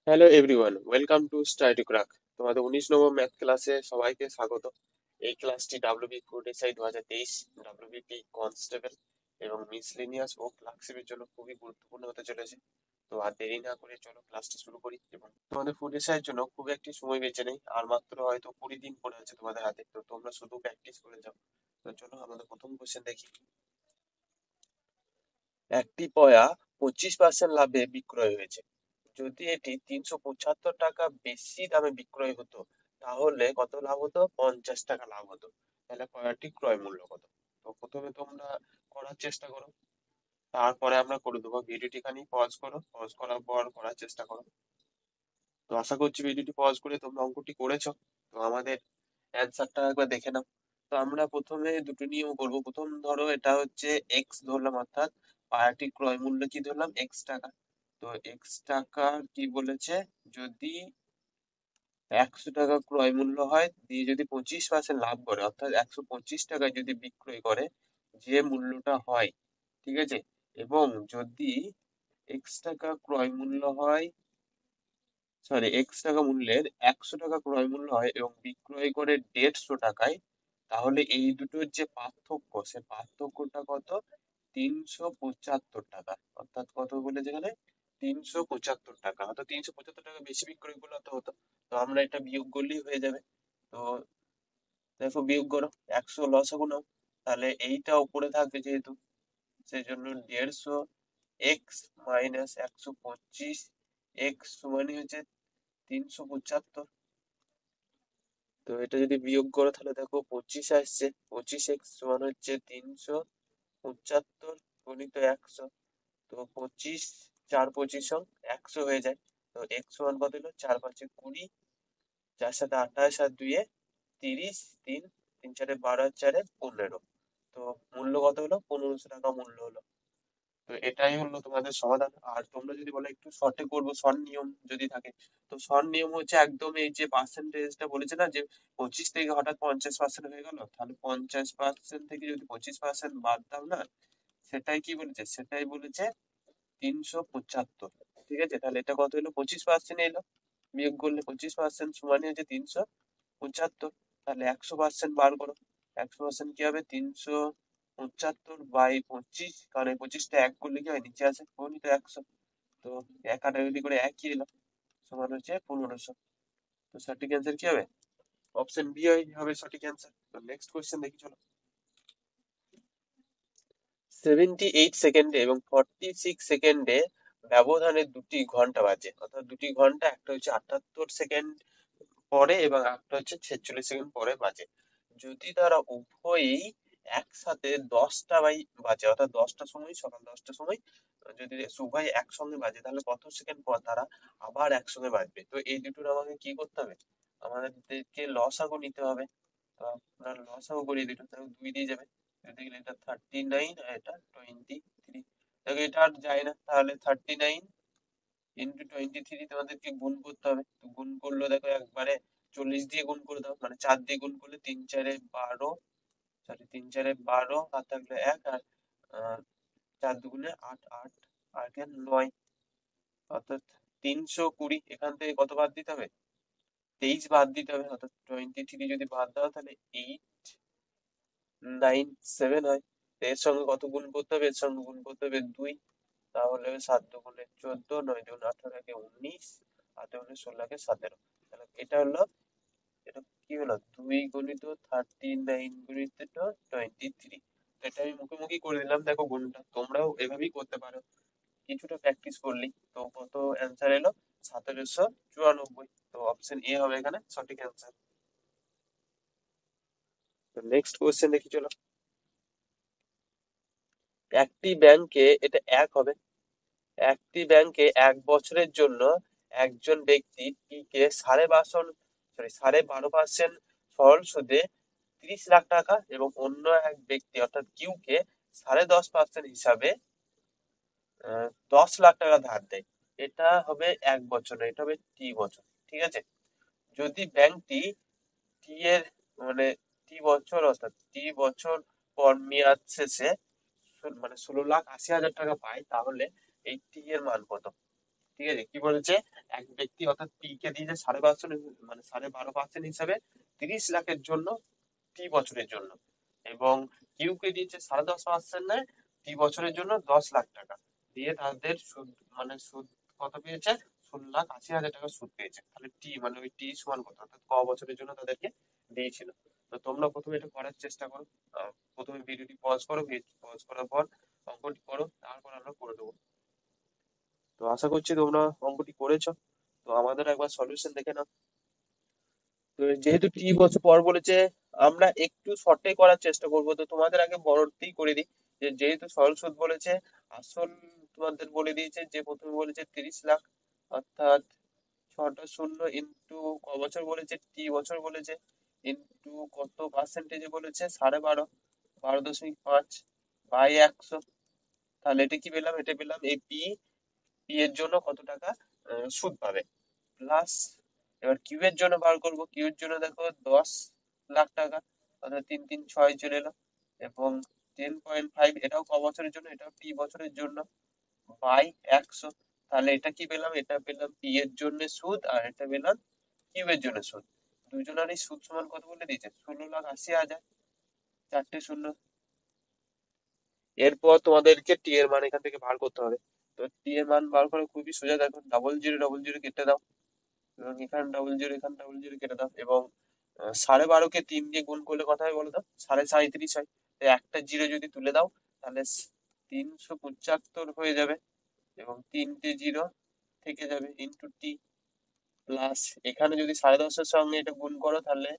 Hello everyone, welcome to study to crack. তোমাদের 19 নম্বর math ক্লাসে সবাইকে স্বাগত। এই ক্লাসটি WB code SI 2023, WBP constable এবং মিসলেনিয়াস ও ক্লার্কশিপের জন্য খুবই গুরুত্বপূর্ণ হতে চলেছে। তো আর দেরি না করে চলো ক্লাসটি শুরু করি। এবং তোমাদের ফুড এসআই এর জন্য খুব একটি সময় বেঁচে নেই, আর মাত্র হয়তো 20 দিন পড়ে আছে তোমাদের হাতে। তো তোমরা শুধু প্র্যাকটিস করে যাও। তো চলো আমাদের প্রথম কোশ্চেন দেখি। একটি পয়া 25% লাভে বিক্রয় হয়েছে। যদি এটি 375 টাকা বেশি দামে বিক্রয় হতো, তাহলে কত লাভ হতো? 50 টাকা লাভ হতো। তাহলে পয়াটির ক্রয় মূল্য কত? তো প্রথমে তোমরা করার চেষ্টা করো, তারপরে আমরা করে দেবো। ভিডিওটি খানি পজ করো, পজ করার পর করার চেষ্টা করো। তো আশা করছি ভিডিওটি পজ করে তোমরা অঙ্কটি করেছো। তো আমাদের অ্যান্সারটা একবার দেখে নাও। তো আমরা প্রথমে দুটো নিয়ম করব। প্রথম ধরো এটা হচ্ছে এক্স ধরলাম, অর্থাৎ পায়াটি ক্রয় মূল্য কি ধরলাম? X টাকা। তো X টাকার কি বলেছে? যদি 100 টাকা ক্রয় মূল্য হয়, দিয়ে যদি 25% লাভ করে, অর্থাৎ 125 টাকায় যদি বিক্রয় করে, যে মূল্যটা হয়, ঠিক আছে। এবং যদি X টাকা ক্রয় মূল্য হয়, X টাকা মূল্যের 100 টাকা ক্রয় মূল্য হয় এবং বিক্রয় করে 150 টাকায়, তাহলে এই দুটোর যে পার্থক্য, সে পার্থক্যটা কত? 375 টাকা। অর্থাৎ কত বলেছে এখানে? 375 টাকা। অর্থাৎ 375 টাকা বেশি বিক্রয় করলে তো হতো। তো আমরা এটা বিয়োগ করলেই হয়ে যাবে। তো দেখো, বিয়োগ করো, 100 লসাগু নাও। তাহলে এইটা উপরে থাকবে যেহেতু, সেই জন্য 150 x - 125 x সমান হচ্ছে 375। তো এটা যদি বিয়োগ করো তাহলে দেখো 25 আসছে। 25x সমান হচ্ছে 375 গুণিত 100। তো 25, 4 25 100 হয়ে যায়। তো এক্স সমান কত হলো? 4 5 20, 4 7 28 আর 2 30, 3 3 4 12 আর 4 15। তো মূল্য কত হলো? 1500 টাকা মূল্য হলো। তো এটাই হলো তোমাদের সমাধান। আর তোমরা যদি বলো একটু শর্টে করবো, শর্ট নিয়ম যদি থাকে, তো শর্ট নিয়ম হচ্ছে একদম এই যে পার্সেন্টেজটা বলেছে না, যে 25 থেকে হঠাৎ 50% হয়ে গেল, তাহলে 50% থেকে যদি 25% বাদ দাও না, সেটাই কি বলেছে? সেটাই বলেছে 375। ঠিক আছে, তাহলে এটা কত হলো? 25% এলো। বিয়োগ করলে 25% সমান হচ্ছে 375। তাহলে 100% বার করো। 100% কি হবে? 375/25, কারণ এই 25টা এক করলে কি হয়? নিচে আসে, গুণিত 100। তো এক কাটাকুটি করে একই এলো, সমান হচ্ছে 1500। তো সঠিক অ্যান্সার কি হবে? অপশন বি হবে সঠিক অ্যান্সার। তো নেক্সট কোয়েশ্চেন দেখি চলো। 78 সেকেন্ডে এবং 46 সেকেন্ডে ব্যবধানে দুটি ঘন্টা বাজে। অর্থাৎ দুটি ঘন্টা, একটা হচ্ছে 78 সেকেন্ড পরে এবং একটা হচ্ছে 46 সেকেন্ড পরে বাজে। যদি তারা উভয়ই একসাথে 10টা বাজে, অর্থাৎ 10টার সময়, সকাল 10টার সময় যদি উভয় একসঙ্গে বাজে, তাহলে কত সেকেন্ড পর তারা আবার একসঙ্গে বাজবে? তো এই দুটোর আমাকে কি করতে হবে? আমাদেরকে লসাগু নিতে হবে। তো আপনার লসাগু করিয়ে দিল, তাহলে 2 দিয়ে যাবে। এটা গেলে এটা 39 আর এটা 23। দেখো এটা আর যায় না, তাহলে 39 ইন্টু 23 তোমাদেরকে গুণ করতে হবে। তো গুণ করলে দেখো একবারে 40 দিয়ে গুণ করে দাও, মানে 4 দিয়ে গুণ করলে 3 4 12, সরি 3 4 12, আর থাকলে 1, আর 4 2 8 8, আর এখানে 9, অর্থাৎ 320। এখান থেকে কত বাদ দিতে হবে? 23 বাদ দিতে হবে। অর্থাৎ 23 যদি বাদ দাও, তাহলে 897 হয়। তো এর সঙ্গে কত গুণ করতে হবে? এর সঙ্গে গুণ করতে হবে 2। তাহলে হবে 7 2 14, 9 2 18 একে 19, 8 2 16 একে 17। তাহলে এটা হলো, এটা কি হলো? 2 গুণিত 39 গুণিত 23। এটা আমি মুখোমুখি করে দিলাম, দেখো গুণটা তোমরাও এভাবেই করতে পারো কিছুটা প্র্যাকটিস করলেই। তো কত অ্যান্সার এলো? 1794। তো অপশন এ হবে এখানে সঠিক অ্যান্সার। তো নেক্সট কোয়েশ্চেন দেখি চলো। একটি ব্যাংকে, এটা এক হবে, একটি ব্যাংকে 1 বছরের জন্য একজন ব্যক্তি টি কে 12.5% সরল সুদে 30 লাখ টাকা এবং অন্য এক ব্যক্তি অর্থাৎ কিউ কে 10.5% হিসাবে 10 লাখ টাকা ধার দেয়। এটা হবে 1 বছর, এটা হবে টি বছর। ঠিক আছে, যদি ব্যাংকটি টি এর মানে টি বছর, অর্থাৎ টি বছর পর মেয়াদ শেষে মানে 16,80,000 টাকা পায়, তাহলে এই টি এর মান কত? ঠিক আছে, কি বলেছে, এক ব্যক্তি অর্থাৎ পি কে দিয়েছে 12.5%, মানে 12.5% হিসাবে 30 লাখের জন্য টি বছরের জন্য, এবং কিউ কে দিয়েছে 10.5% টি বছরের জন্য 10 লাখ টাকা দিয়ে তাদের সুদ, মানে সুদ কত পেয়েছে, 16,80,000 টাকা সুদ পেয়েছে। তাহলে টি মানে ওই টি সমান কত, অর্থাৎ ক বছরের জন্য তাদেরকে দিয়েছিল। তো তোমরা প্রথমে এটা করার চেষ্টা করো। প্রথমে ভিডিওটি পজ করো, পজ করার পর অঙ্কটি করো, তারপর আমরা করে দেবো। তো আশা করছি তোমরা অঙ্কটি করেছো। তো আমাদের একবার সলিউশন দেখে নাও। তো যেহেতু টি বছর পর বলেছে, আমরা একটু শর্টে করার চেষ্টা করবো। তো তোমাদের আগে বড়তেই করে দিই, যে যেহেতু সরল সুদ বলেছে, আসল তোমাদের বলে দিয়েছে, যে প্রথমে বলেছে 30 লাখ, অর্থাৎ 6টা শূন্য ইন্টু ক বছর বলেছে, টি বছর বলেছে, ইন্টু কত পার্সেন্টেজে বলেছে, 12.5, 12.5 বাই 100। তাহলে এটা কি পেলাম, এটা পেলাম এই পি, পি এর জন্য কত টাকা সুদ পাবে, প্লাস এবার কিউ এর জন্য বার করবো। কিউ এর জন্য দেখো 10 লাখ টাকা, অর্থাৎ 3 3 6 চলে এলো, এবং 10.5, এটাও ক বছরের জন্য, এটাও টি বছরের জন্য, বাই 100। তাহলে এটা কি পেলাম, এটা পেলাম পি এর জন্য সুদ, আর এটা পেলাম কিউ এর জন্য সুদ। দুজনেরই সুদ সমান কত বলে দিয়েছে, 16,80,000, চারটে শূন্য। এরপর তোমাদেরকে টি এর মান এখান থেকে বার করতে হবে। তো টি এর মান বার করা খুবই সোজা, দেখো 0000 কেটে দাও, এবং এখানে 00, এখানে 00 কেটে দাও, এবং 12.5-কে 3 দিয়ে গুণ করলে কত হয় বলো তো, 37.5 হয়। তো একটা জিরো যদি তুলে দাও, তাহলে 375 হয়ে যাবে, এবং 3টে জিরো থেকে যাবে, ইন্টু টি, প্লাস এখানে যদি 10.5-এর সঙ্গে এটা গুণ করো, তাহলে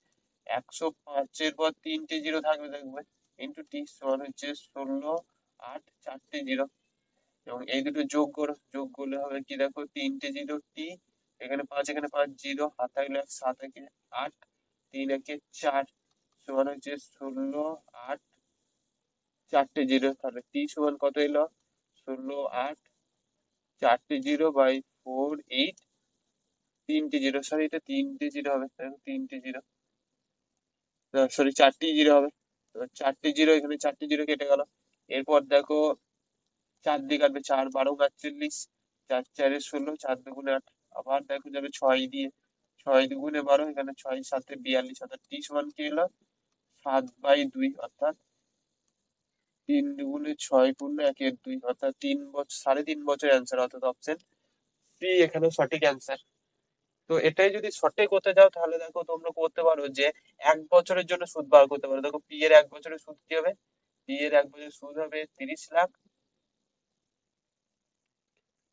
105-এর পর 3টে জিরো থাকবে দেখবে, ইন্টু টি সমান হচ্ছে 16, 8, চারটে জিরো, এবং এই দুটো যোগ করো, যোগ করলে হবে কি দেখো, 3টে জিরো টি, এখানে 5, এখানে 5 জিরো, হাত থাকলে 1, 7 একে 8, 3 একে 4, সমান হচ্ছে 16, 8, চারটে জিরো। তাহলে টি সমান কত এলো, 16, 8, চারটে জিরো বাই 4, 8, তিনটে জিরো, সরি এটা তিনটে জিরো হবে, তিনটে জিরো, সরি চারটি জিরো হবে। তো চারটে জিরো, এখানে চারটে জিরো কেটে গেল। এরপর দেখো 4 দিয়ে কাটবে, 4 12 48, 4 4-এ 16, 4 2 গুণে 8, আবার দেখো যাবে 6 দিয়ে, 6 2 গুণে 12, এখানে 6 7-এ 42, অর্থাৎ টি সমান কি হলো, 7/2, অর্থাৎ 3 2 গুণে 6 পূর্ণ 1 এর 2, অর্থাৎ 3 বছর, 3.5 বছর অ্যান্সার, অর্থাৎ অপশন সি এখানে সঠিক অ্যান্সার। তো এটাই যদি সঠিক করতে যাও, তাহলে দেখো তোমরা করতে পারো যে 1 বছরের জন্য সুদ বার করতে পারো। দেখো পি এর 1 বছরের সুদ কি হবে, পি এর 1 বছরের সুদ হবে 30 লাখ,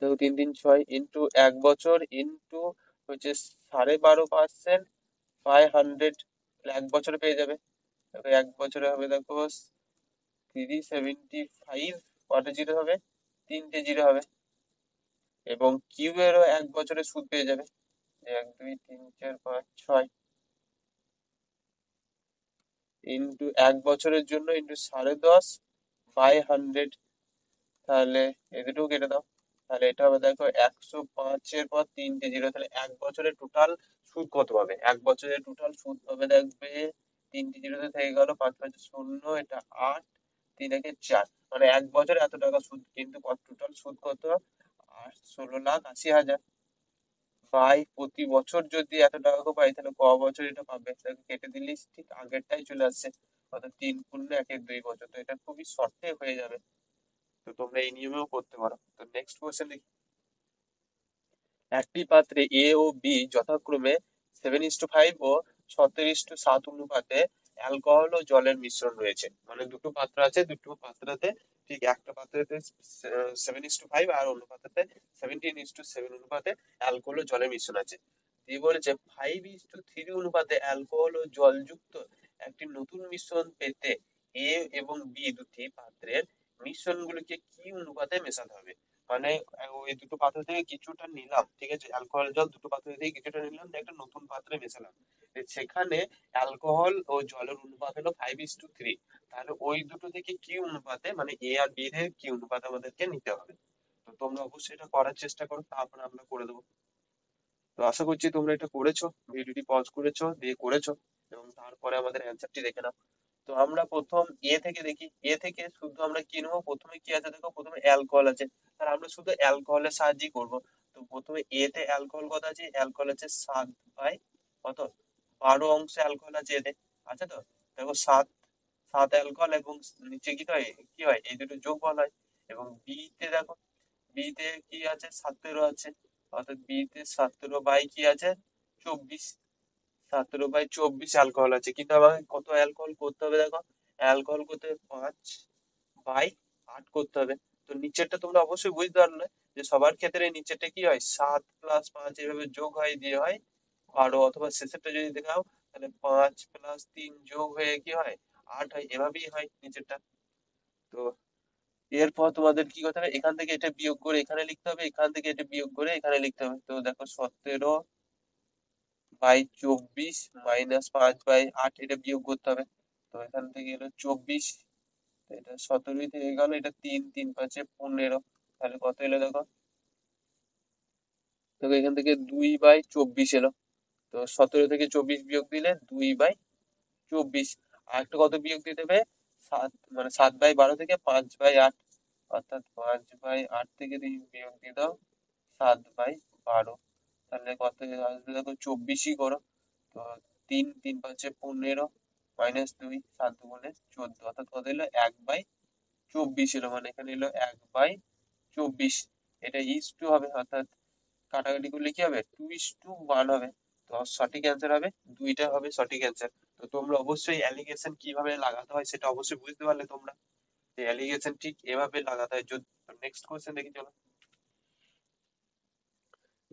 দেখো 3 3 6 ইন্টু 1 বছর ইন্টু হচ্ছে 12.5% বাই 100, 1 বছরে পেয়ে যাবে। দেখো 1 বছরে হবে দেখো 375, কটা জিরো হবে, তিনটে জিরো হবে, এবং কিউ এরও 1 বছরের সুদ পেয়ে যাবে, 1 2 3 4 5 6, ইন্টু 1 বছরের জন্য ইন্টু 10.5 বাই 100, তাহলে এ দুটো কেটে দাও। তাহলে এটা হবে দেখো 105-এর পর তিনটে জিরো, তাহলে 1 বছরের টোটাল সুদ কত পাবে, 1 বছরের টোটাল সুদ পাবে দেখবে, তিনটে জিরোতে থেকে গেল, 5 5 শূন্য, এটা 8, 3 একে 4, মানে 1 বছরে এত টাকা সুদ, কিন্তু টোটাল সুদ কত, 16,80,000, বাই প্রতি বছর যদি এত টাকা করে পাই, তাহলে ক বছর এটা পাবে, তাহলে কেটে দিলে ঠিক আগেরটাই চলে আসছে, অর্থাৎ 3 পূর্ণ 1 এর 2 বছর। তো এটা খুবই শর্টে হয়ে যাবে। তো তোমরা এই নিয়মেও করতে পারো। তো নেক্সট কোয়েশ্চেন দেখি, একটি পাত্রে এ ও বি যথাক্রমে 7:5 ও 17:7 অনুপাতে অ্যালকোহল ও জলের মিশ্রণ রয়েছে। মানে দুটো পাত্র আছে, দুটো পাত্রতে ঠিক একটা পাত্রতে 7:5 আর অন্য পাত্রতে 17:7 অনুপাতে অ্যালকোহল ও জলের মিশ্রণ আছে। দিয়ে বলেছে 5:3 অনুপাতে অ্যালকোহল ও জলযুক্ত একটি নতুন মিশ্রণ পেতে এ এবং বি দুটি পাত্রের মিশ্রণগুলিকে কি অনুপাতে মেশাতে হবে। মানে ওই দুটো পাত্র থেকে কিছুটা নিলাম, ঠিক আছে, অ্যালকোহল জল দুটো পাত্র থেকে কিছুটা নিলাম, দিয়ে একটা নতুন পাত্রে মেশালাম, সেখানে অ্যালকোহল ও জলের অনুপাত হলো 5:3। তাহলে ওই দুটো থেকে কি অনুপাতে, মানে এ আর বি এর কি অনুপাতে আমাদেরকে নিতে হবে। তো তোমরা অবশ্যই এটা করার চেষ্টা করো, তারপরে আমরা করে দেবো। তো আশা করছি তোমরা এটা করেছো, ভিডিওটি পজ করেছো, দিয়ে করেছো, এবং তারপরে আমাদের অ্যান্সারটি দেখে নাও। তো আমরা প্রথম এ থেকে দেখি, এ থেকে শুধু আমরা কি নেবো, প্রথমে কি আছে দেখো, প্রথমে অ্যালকোহল আছে, আর আমরা শুধু অ্যালকোহলের সাহায্যেই করবো। তো প্রথমে এ তে অ্যালকোহল কত আছে? অ্যালকোহল আছে 7/12 অংশ অ্যালকোহল আছে এতে। আছে তো? দেখো 7 অ্যালকোহল এবং নিচে কি হয় এই দুটো যোগফল হয়। এবং বি তে দেখো, বি তে কি আছে? 17 আছে। অর্থাৎ বি তে 17 বাই কি আছে? 24। 17/24 অ্যালকোহল আছে, কিন্তু আমাকে কত অ্যালকোহল করতে হবে দেখো? অ্যালকোহল করতে হবে 5/8 করতে হবে। তো নিচেরটা তোমরা অবশ্যই বুঝতে পারলে যে সবার ক্ষেত্রে নিচেরটা কি হয়? 7+5 এভাবে যোগ হয় দিয়ে হয় 12, অথবা শেষেরটা যদি দেখাও তাহলে 5+3 যোগ হয়ে কি হয়? 8 হয়, এভাবেই হয় নিচেরটা। তো এরপর তোমাদের কি করতে হবে? এখান থেকে এটা বিয়োগ করে এখানে লিখতে হবে, এখান থেকে এটা বিয়োগ করে এখানে লিখতে হবে। তো দেখো 17/24 -5/8 এটা বিয়োগ করতে হবে। তো এখান থেকে এলো 24, তো এটা 17 থেকে গেল, এটা 3, 3 5 15, তাহলে কত এলো দেখো? দেখো এখান থেকে 2/24 এলো। তো 17 থেকে 24 বিয়োগ দিলে 2/24। আর একটা কত বিয়োগ দিতে হবে? 7, মানে 7/12 থেকে 5/8, অর্থাৎ 5/8 থেকে তুমি বিয়োগ দিয়ে দাও 7/12, তাহলে কত আসবে দেখো? 24ই করো। তো 3, 3 5 15 -2, 7 দুগুণে 14, অর্থাৎ কত এলো? 1/24 এলো, মানে এখানে এলো 1/24। এটা ইস টু হবে, অর্থাৎ কাটাকাটি করলে কি হবে? 2:1 হবে। তো সঠিক অ্যান্সার হবে 2টা হবে সঠিক অ্যান্সার। তো তোমরা অবশ্যই অ্যালিগেশন কিভাবে লাগাতে হয় সেটা অবশ্যই বুঝতে পারলে তোমরা, যে অ্যালিগেশন ঠিক এভাবে লাগাতে হয়। যদি নেক্সট কোশ্চেন দেখি চলো।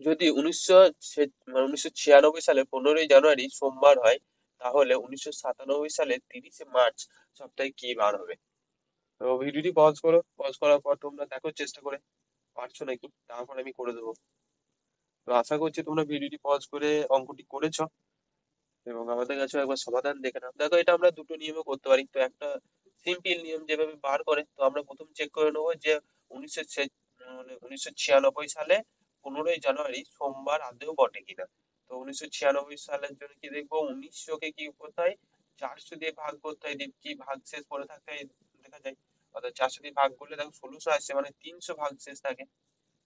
যদি 1996 সালে 15ই জানুয়ারি সোমবার হয়, তাহলে 1997 সালে 30শে মার্চ সপ্তাহে কি বার হবে? তো ভিডিওটি পজ করো, পজ করার পর তোমরা দেখো চেষ্টা করে পারছো নাকি, তারপর আমি করে দেবো। তো আশা করছি তোমরা ভিডিওটি পজ করে অঙ্কটি করেছো এবং আমাদের কাছে একবার সমাধান দেখে নাও। দেখো এটা আমরা দুটো নিয়মে করতে পারি। তো একটা সিম্পল নিয়ম যেভাবে বার করে, তো আমরা প্রথম চেক করে নেবো যে 1996 সালে 15ই জানুয়ারি সোমবার আদৌ বটে কিনা। তো 1996 সালের জন্য কি দেখবো? 1900-কে কি করতে হয়? 400 দিয়ে ভাগ করতে হয়, দিয়ে কি ভাগ শেষ পড়ে থাকতে হয় দেখা যায়। অর্থাৎ 400 দিয়ে ভাগ করলে দেখো 1600 আসছে, মানে 300 ভাগ শেষ থাকে।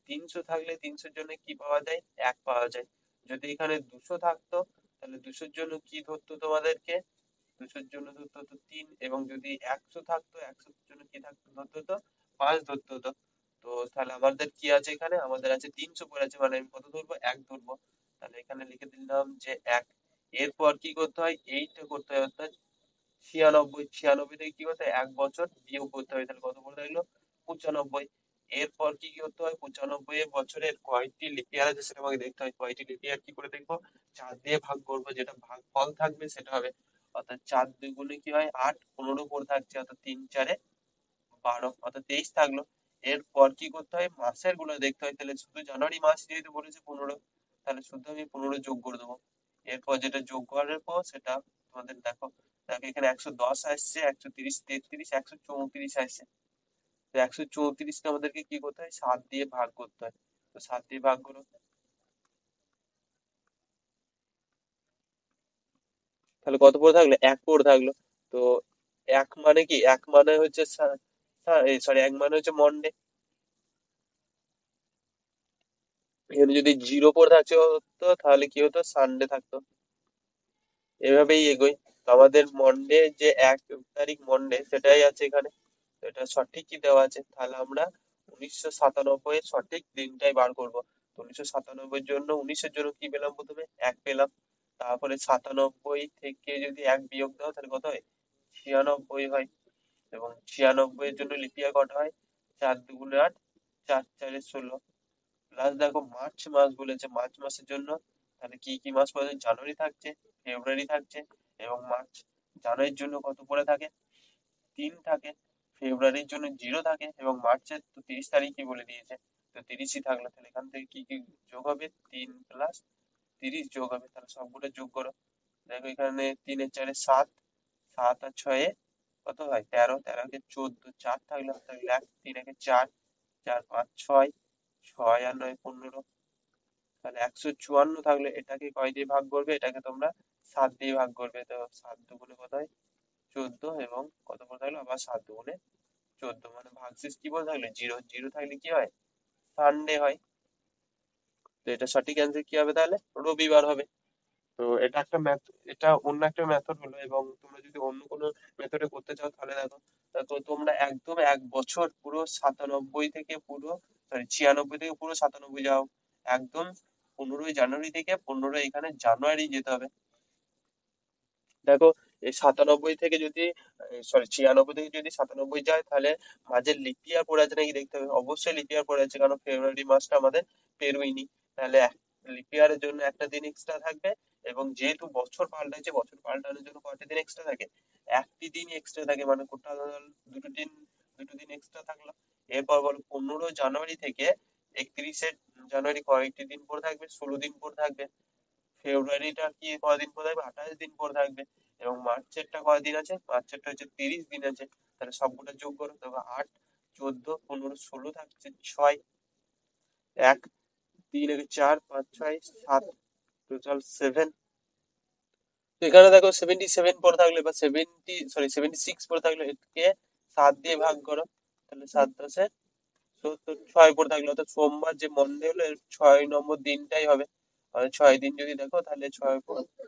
300 থাকলে 300-র জন্য কি পাওয়া যায়? 1 পাওয়া যায়। যদি এখানে 200 থাকতো তাহলে 200-র জন্য কি ধরতো তোমাদেরকে? 200-র জন্য ধরতে হতো 3, এবং যদি 100 থাকতো 100-র জন্য কি থাকতো? ধরতে হতো 5 ধরতে হতো। তো তাহলে আমাদের কি আছে? এখানে আমাদের আছে 300 পড়ে আছে, মানে আমি কত ধরবো? 1 ধরবো। তাহলে এখানে লিখে দিলাম যে 1। এরপর কি করতে হয়? এইটা করতে হয়, অর্থাৎ 96, 96 থেকে কি করতে হয়? 1 বছর বিয়োগ করতে হয়, তাহলে কত করে হলো? 95। এরপর কি কি করতে হয়? 95 বছরের কয়টি লিপ ইয়ার আছে সেটা আমাকে দেখতে হয়। কয়টি লিপ ইয়ার কি করে দেখবো? 4 দিয়ে ভাগ করবো, যেটা ভাগ ফল থাকবে সেটা হবে। অর্থাৎ 4 2 কি হয়? 8, 15 পড়ে থাকছে, অর্থাৎ 3 4 12, অর্থাৎ 23 থাকলো। এরপর কি করতে হয়? মাসের গুলো দেখতে হয়। তাহলে শুধু জানুয়ারি মাস যেহেতু বলেছে 15, তাহলে শুধু আমি 15 যোগ করে দেবো। এরপর যেটা যোগ করার পর সেটা তোমাদের দেখো, এখানে 110 আসছে, 130, 33, 134 আসছে। তো 134-কে আমাদেরকে কি করতে হয়? 7 দিয়ে ভাগ করতে হয়। তো 7 দিয়ে ভাগ করো, তাহলে কত পড়ে থাকলো? 1 পড়ে থাকলো। তো 1 মানে কি? 1 মানে হচ্ছে সরি, 1 মানে হচ্ছে মন্ডে। এখানে যদি 0 পড়ে থাকছে হতো তাহলে কি হতো? সানডে থাকতো। এভাবেই এগোই। তো আমাদের মন্ডে যে 1 তারিখ মন্ডে সেটাই আছে এখানে। তো এটা সঠিক কি দেওয়া আছে? তাহলে আমরা 1997 এর সঠিক দিনটাই বার করবো। তো 1997 জন্য 19-এর জন্য কি পেলাম? প্রথমে 1 পেলাম। তারপরে 97 থেকে যদি 1 বিয়োগ দাও তাহলে কত হয়? 96 হয়। এবং 96 এর জন্য লিপিয়ার কটা হয়? 4 2 8, 4 4 16। প্লাস দেখো মার্চ মাস বলেছে, মার্চ মাসের জন্য তাহলে কি কি মাস পড়ে? জানুয়ারি থাকছে, ফেব্রুয়ারি থাকছে এবং মার্চ। জানুয়ারির জন্য কত পড়ে থাকে? 3 থাকে। ফেব্রুয়ারির জন্য 0 থাকে এবং মার্চের তো 30 তারিখই বলে দিয়েছে, তো 30ই থাকলো। তাহলে এখান থেকে কি কি যোগ হবে? 3 প্লাস 30 যোগ হবে। তাহলে সবগুলো যোগ করো। দেখো এখানে 3 এর 4 7, 7 আর 6 কত হয়? 13, 13 কে 14, 4 থাকলো, তাহলে 1, 3 একে 4, 4 5 6, 6 আর 9 15। তাহলে 154 থাকলে এটাকে কয় দিয়ে ভাগ করবে? এটাকে তোমরা 7 দিয়ে ভাগ করবে। তো 7 দুগুণে কত হয়? 14, এবং কত করে থাকলো? আবার 7 দুগুণে 14, মানে ভাগশেষ কি বলে থাকলে? 0। 0 থাকলে কি হয়? সানডে হয়। তো এটা সঠিক অ্যান্সার কি হবে তাহলে? রবিবার হবে। তো এটা একটা ম্যাথ, এটা অন্য একটা মেথড হলো, এবং তোমরা যদি অন্য কোনো মেথডে করতে চাও তাহলে দেখো, তো তোমরা একদম 1 বছর পুরো 97 থেকে পুরো, সরি 96 থেকে পুরো 97 যাও, একদম 15ই জানুয়ারি থেকে 15 এখানে জানুয়ারি যেতে হবে। দেখো এই 97 থেকে যদি, সরি 96 থেকে যদি 97 যায়, তাহলে মাঝে লিপ ইয়ার পড়ে আছে নাকি দেখতে হবে, অবশ্যই লিপ ইয়ার পড়ে আছে, কারণ ফেব্রুয়ারি মাসটা আমাদের পেরোয়নি। তাহলে লিপ ইয়ারের জন্য একটা দিন এক্সট্রা থাকবে, এবং যেহেতু বছর পাল্টাচ্ছে, বছর পাল্টানোর জন্য কয়টা দিন এক্সট্রা থাকে? একটি দিন এক্সট্রা থাকে, মানে টোটাল দুটো দিন, দুটো দিন এক্সট্রা থাকলো। এরপর বলো 15 জানুয়ারি থেকে 31 জানুয়ারি কয়েকটি দিন পর থাকবে? 16 দিন পর থাকবে। ফেব্রুয়ারিটা কি কয়দিন পর থাকবে? 28 দিন পর থাকবে। এবং মার্চেরটা কয়দিন আছে? মার্চেরটা হচ্ছে 30 দিন আছে। তাহলে সবকটা যোগ করো, তবে 8, 14, 15, 16 থাকছে 6, 1, 3, 4, 5, 6, 7, টোটাল 7। তো এখানে দেখো 77 পর থাকলে, বা 76 পর থাকলে একে 7 দিয়ে ভাগ করো, তাহলে 7 × 10 = 70। 6 পর থাকলে, অর্থাৎ সোমবার যে মন্ডে হলো, এর 6 নম্বর দিনটাই হবে। আর 6 দিন যদি দেখো, তাহলে 6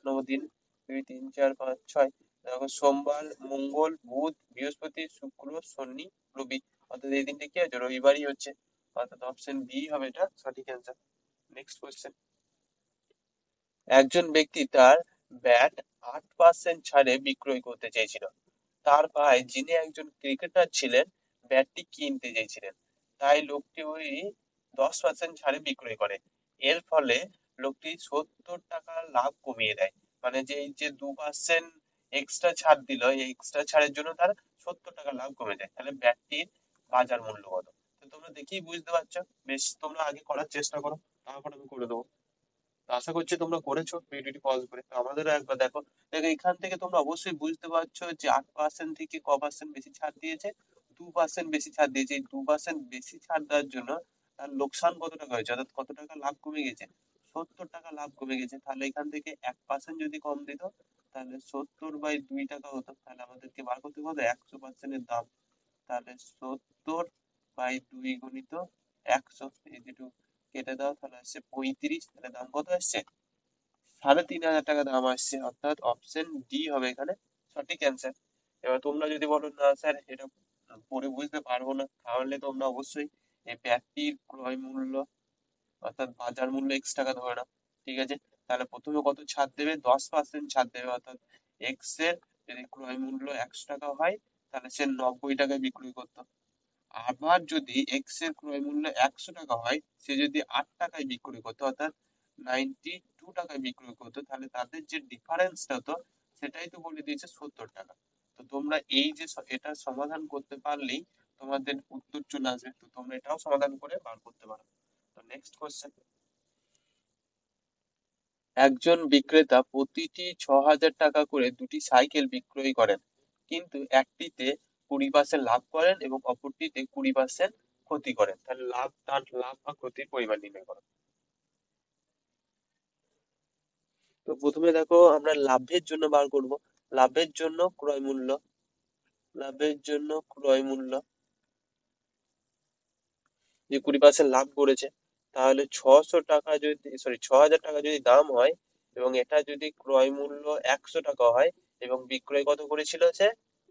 নম্বর দিন, 2, 3, 4, 5, 6। দেখো সোমবার, মঙ্গল, বুধ, বৃহস্পতি, শুক্র, শনি, রবি, অর্থাৎ এই দিনটা কি হচ্ছে? রবিবারই হচ্ছে। অর্থাৎ অপশন বি হবে এটা সঠিক অ্যান্সার। Next question. একজন ব্যক্তি তার ব্যাট 8% ছাড়ে বিক্রয় করতে চেয়েছিল। তার ভাই, যিনি একজন ক্রিকেটার ছিলেন, ব্যাটটি কিনতে চেয়েছিলেন। তাই লোকটি ওই 10% ছাড়ে বিক্রয় করে। এর ফলে লোকটি 70 টাকা লাভ কমিয়ে দেয়। মানে যে এই যে 2% এক্সট্রা ছাড় দিল, এই এক্সট্রা ছাড়ের জন্য তার 70 টাকা লাভ কমে যায়। তাহলে ব্যাটটির বাজার মূল্য কত? তো তোমরা দেখেই বুঝতে পারছো। বেশ, তোমরা আগে করার চেষ্টা করো, তারপর আমি করে দেবো। তো আশা করছি তোমরা করেছো ভিডিওটি পজ করে। তো আমাদেরও একবার দেখো। দেখো এখান থেকে তোমরা অবশ্যই বুঝতে পারছো যে 8% থেকে ক% বেশি ছাড় দিয়েছে? 2% বেশি ছাড় দিয়েছে। এই 2% বেশি ছাড় দেওয়ার জন্য তার লোকসান কত টাকা হয়েছে, অর্থাৎ কত টাকা লাভ কমে গেছে? 70 টাকা লাভ কমে গেছে। তাহলে এখান থেকে 1% যদি কম দিত, তাহলে 70/2 টাকা হতো। তাহলে আমাদেরকে বার করতে হবে 100% এর দাম। তাহলে 70/2 গুণিত 100, এই দুটো কেটে দাও, তাহলে আসছে 35। তাহলে দাম কত আসছে? 3,500 টাকা দাম আসছে। অর্থাৎ অপশন ডি হবে এখানে সঠিক অ্যান্সার। এবার তোমরা যদি বলো না স্যার এটা পড়ে বুঝতে পারবো না, তাহলে তোমরা অবশ্যই এই ব্যাগটির ক্রয় মূল্য, অর্থাৎ বাজার মূল্য x টাকা ধরে নাও। ঠিক আছে? তাহলে প্রথমে কত ছাড় দেবে? 10% ছাড় দেবে। অর্থাৎ এক্স এর যদি ক্রয় মূল্য 100 টাকা হয়, তাহলে সে 90 টাকায় বিক্রি করতো। আবার যদি এক্স এর ক্রয় মূল্য 100 টাকা হয়, সে যদি 8 টাকায় বিক্রি করতো, অর্থাৎ 92 টাকায় বিক্রি করতো, তাহলে তাদের যে ডিফারেন্সটা হতো, সেটাই তো বলে দিয়েছে 70 টাকা। তো তোমরা এই যে এটা সমাধান করতে পারলেই তোমাদের উত্তর চলে আসবে। তো তোমরা এটাও সমাধান করে বার করতে পারো। তো নেক্সট কোশ্চেন। একজন বিক্রেতা প্রতিটি 6,000 টাকা করে দুটি সাইকেল বিক্রয় করেন, কিন্তু একটিতে 20% লাভ করেন এবং অপরটিতে 20% ক্ষতি করেন। তাহলে তার লাভ বা ক্ষতির পরিমাণ নির্ণয় করো। তো প্রথমে দেখো আমরা লাভের জন্য বার করব। লাভের জন্য ক্রয় মূল্য, লাভের জন্য ক্রয় মূল্য যে 20% লাভ করেছে, তাহলে 600 টাকা যদি, সরি 6,000 টাকা যদি দাম হয়, এবং এটা যদি ক্রয় মূল্য 100 টাকা হয়, এবং বিক্রয় কত করেছিল সে?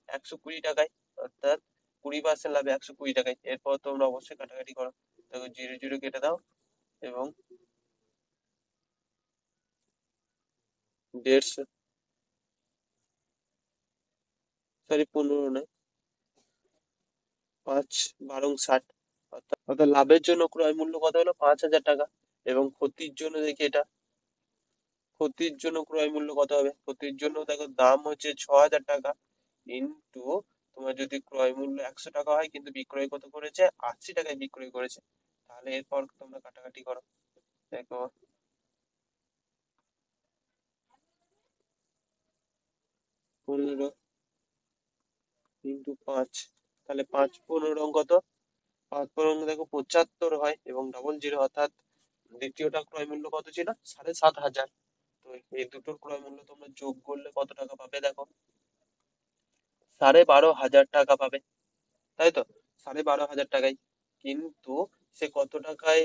120 টাকায়। অর্থাৎ 20% লাভে 120 টাকায়। এরপর তোমরা অবশ্যই কাটাকাটি করো। দেখো 0 0 কেটে দাও, এবং 150, সরি 15 নয়, 5 12 60। অর্থাৎ লাভের জন্য ক্রয় মূল্য কত হলো? 5,000 টাকা। এবং ক্ষতির জন্য দেখি এটা, ক্ষতির জন্য ক্রয় মূল্য কত হবে? ক্ষতির জন্য দেখো দাম হচ্ছে 6,000 টাকা, ইন্টু তোমার যদি ক্রয় মূল্য 100 টাকা হয়, কিন্তু বিক্রয় কত করেছে? 80 টাকায় বিক্রয় করেছে। তাহলে এরপর তোমরা কাটাকাটি করো। দেখো 15 × 5, তাহলে 5 × 15 কত? 5 × 15 দেখো 75 হয়, এবং 00, অর্থাৎ দ্বিতীয়টা ক্রয় মূল্য কত ছিল? 7,500। তো এই দুটোর ক্রয় মূল্য তোমরা যোগ করলে কত টাকা পাবে? দেখো 12,500 টাকা পাবে, তাই তো? 12,500 টাকায়। কিন্তু সে কত টাকায়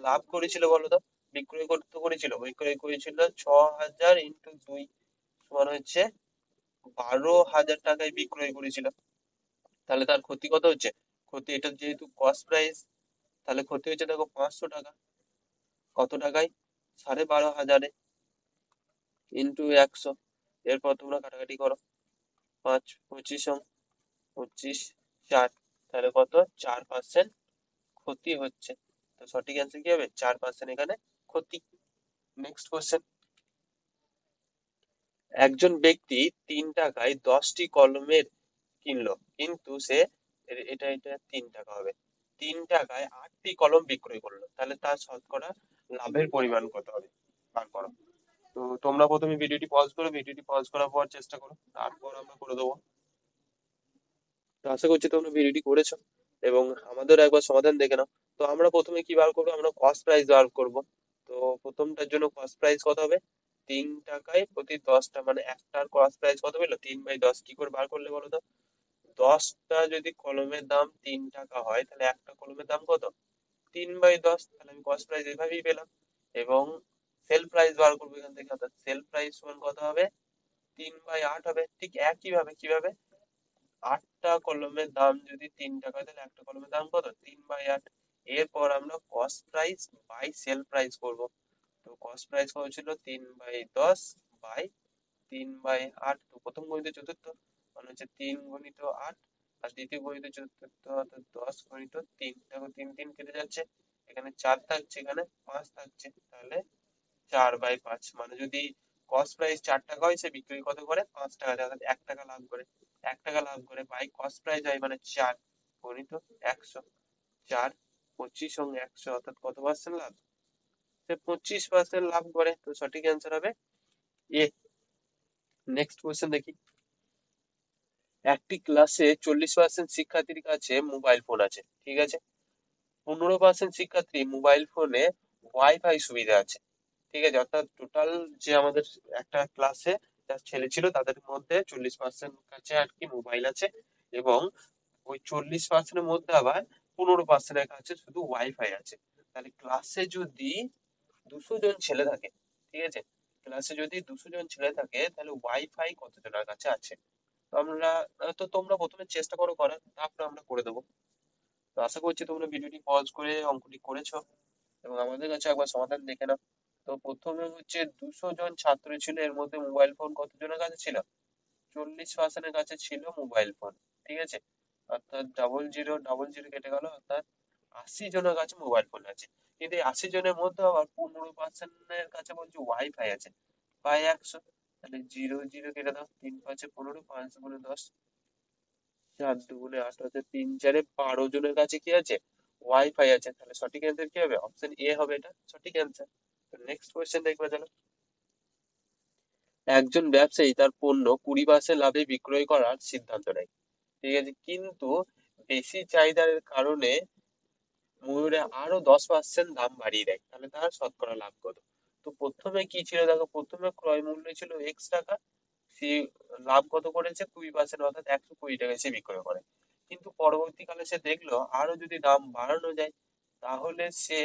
লাভ করেছিল বলো তো? বিক্রয় করতে করেছিল, বিক্রয় করেছিল 6,000 ইন্টু 2 সমান হচ্ছে 12,000 টাকায় বিক্রয় করেছিল। তাহলে তার ক্ষতি কত হচ্ছে? ক্ষতি, এটা যেহেতু কস্ট প্রাইস, তাহলে ক্ষতি হচ্ছে দেখো 500 টাকা। কত টাকায়? 12,500 ইন্টু 100। এরপর তোমরা কাটাকাটি করো, 5 25 25 4, তাহলে কত? 4% ক্ষতি হচ্ছে। তো সঠিক অ্যান্সার কি হবে? 4% এখানে ক্ষতি। Next question. একজন ব্যক্তি 3 টাকায় 10টি কলমের কিনলো, কিন্তু সে এটা এটা 3 টাকা হবে, 3 টাকায় 8টি কলম বিক্রয় করলো, তাহলে তার শতকরা লাভের পরিমাণ কত হবে? বার করো। তো তোমরা প্রথমে ভিডিওটি পজ করো, ভিডিওটি পজ করার পর চেষ্টা করো, তারপর আমরা করে দেবো। তো আশা করছি তোমরা ভিডিওটি করেছো এবং আমাদের একবার সমাধান দেখে নাও। তো আমরা প্রথমে কি বার করবো? আমরা কস্ট প্রাইস বার করবো। তো প্রথমটার জন্য কস্ট প্রাইস কত হবে? 3 টাকায় প্রতি 10টা, মানে একটার কস্ট প্রাইস কত পেলো? 3/10। কি করে বার করলে বলো তো? 10টা যদি কলমের দাম 3 টাকা হয়, তাহলে একটা কলমের দাম কত? 3/10। তাহলে আমি কস্ট প্রাইস এভাবেই পেলাম। এবং সেল প্রাইস বার করবো এখান থেকে, অর্থাৎ সেল প্রাইস সমান কত হবে? 3/8 হবে। ঠিক একই ভাবে, কিভাবে? 8টা কলমের দাম যদি 3 টাকা, তাহলে একটা কলমের দাম কত? 3/8। এরপর আমরা cost price by sell price করব। তো কস্ট প্রাইস কত ছিল? 3/10 বাই 3/8। তো প্রথম গণিত চতুর্থ, মানে হচ্ছে 3 × 8, আর দ্বিতীয় গণিত চতুর্থ অর্থাৎ 10 × 3। দেখো 3 3 কেটে যাচ্ছে, এখানে 4 থাকছে, এখানে 5 থাকছে, তাহলে 4/5। মানে যদি কস্ট প্রাইস 4 টাকা হয়, সে বিক্রি কত করে? 5 টাকা, অর্থাৎ 1 টাকা লাভ করে। 1 টাকা লাভ করে বাই কস্ট প্রাইস হয় মানে 4 × 100। 4 25 সঙ্গে 100, অর্থাৎ কত পার্সেন্ট লাভ? সে 25% লাভ করে। তো সঠিক অ্যান্সার হবে এ। নেক্সট কোয়েশ্চেন দেখি। একটি ক্লাসে 40% শিক্ষার্থীর কাছে মোবাইল ফোন আছে, ঠিক আছে? 15% শিক্ষার্থী মোবাইল ফোনে ওয়াইফাই সুবিধা আছে, ঠিক আছে? অর্থাৎ টোটাল যে আমাদের একটা ক্লাসে যা ছেলে ছিল, তাদের মধ্যে 40% কাছে আর কি মোবাইল আছে, এবং ওই 40%-এর মধ্যে আবার 15%-এর কাছে শুধু ওয়াইফাই আছে। তাহলে ক্লাসে যদি 200 জন ছেলে থাকে, ঠিক আছে? ক্লাসে যদি 200 জন ছেলে থাকে, তাহলে ওয়াইফাই কতজনের কাছে আছে? তো আমরা, তো তোমরা প্রথমে চেষ্টা করো করার, তারপরে আমরা করে দেবো। তো আশা করছি তোমরা ভিডিওটি পজ করে অঙ্কটি করেছো এবং আমাদের কাছে একবার সমাধান দেখে নাও। তো প্রথমে হচ্ছে 200 জন ছাত্র ছিল, এর মধ্যে মোবাইল ফোন কতজনের কাছে ছিল? 40%-এর কাছে ছিল মোবাইল ফোন, ঠিক আছে? অর্থাৎ 0 0 0 কেটে গেল, অর্থাৎ 80 জনের কাছে মোবাইল ফোন আছে। কিন্তু এই 80 জনের মধ্যে আবার 15%-এর কাছে বলছে ওয়াইফাই আছে, বাই 100। তাহলে 0 0 কেটে দাও, 3 5 15, 5 × 10, 4 2 8, অর্থাৎ 3 4 12 জনের কাছে কি আছে? ওয়াইফাই আছে। তাহলে সঠিক অ্যান্সার কি হবে? অপশন এ হবে এটা সঠিক অ্যান্সার। তো নেক্সট কোয়েশ্চেন দেখবে চলো। একজন ব্যবসায়ী তার পণ্য 20% লাভে বিক্রয় করার সিদ্ধান্ত নেয়, ঠিক আছে? কিন্তু বেশি চাহিদার কারণে ময়ূরে আরো 10% দাম বাড়িয়ে দেয়, তাহলে তার শতকরা লাভ কত? তো প্রথমে কি ছিল দেখো, প্রথমে ক্রয় মূল্য ছিল X টাকা, সে লাভ কত করেছে? 20%, অর্থাৎ 120 টাকায় সে বিক্রয় করে। কিন্তু পরবর্তীকালে সে দেখলো আরো যদি দাম বাড়ানো যায়, তাহলে সে,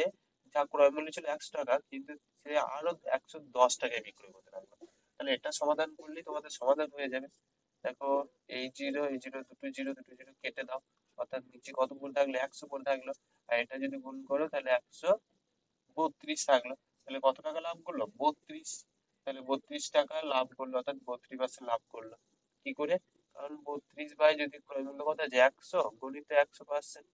যা ক্রয় মূল্য ছিল 100 টাকা, কিন্তু সে আরো 110 টাকায় বিক্রয় করতে লাগলো। তাহলে এটা সমাধান করলেই তোমাদের সমাধান হয়ে যাবে। দেখো, এই জিরো দুটো জিরো দুটো জিরো কেটে দাও, অর্থাৎ নিচে কত পড়ে থাকলো? 100 পড়ে থাকলো। আর এটা যদি গুণ করো, তাহলে 132 থাকলো। তাহলে কত টাকা লাভ করলো? 32। তাহলে 32 টাকা লাভ করলো, অর্থাৎ 32% লাভ করলো। কি করে? কারণ 32 বাই, যদি ক্রয় মূল্য কত আছে? 100 গুণিত 100%,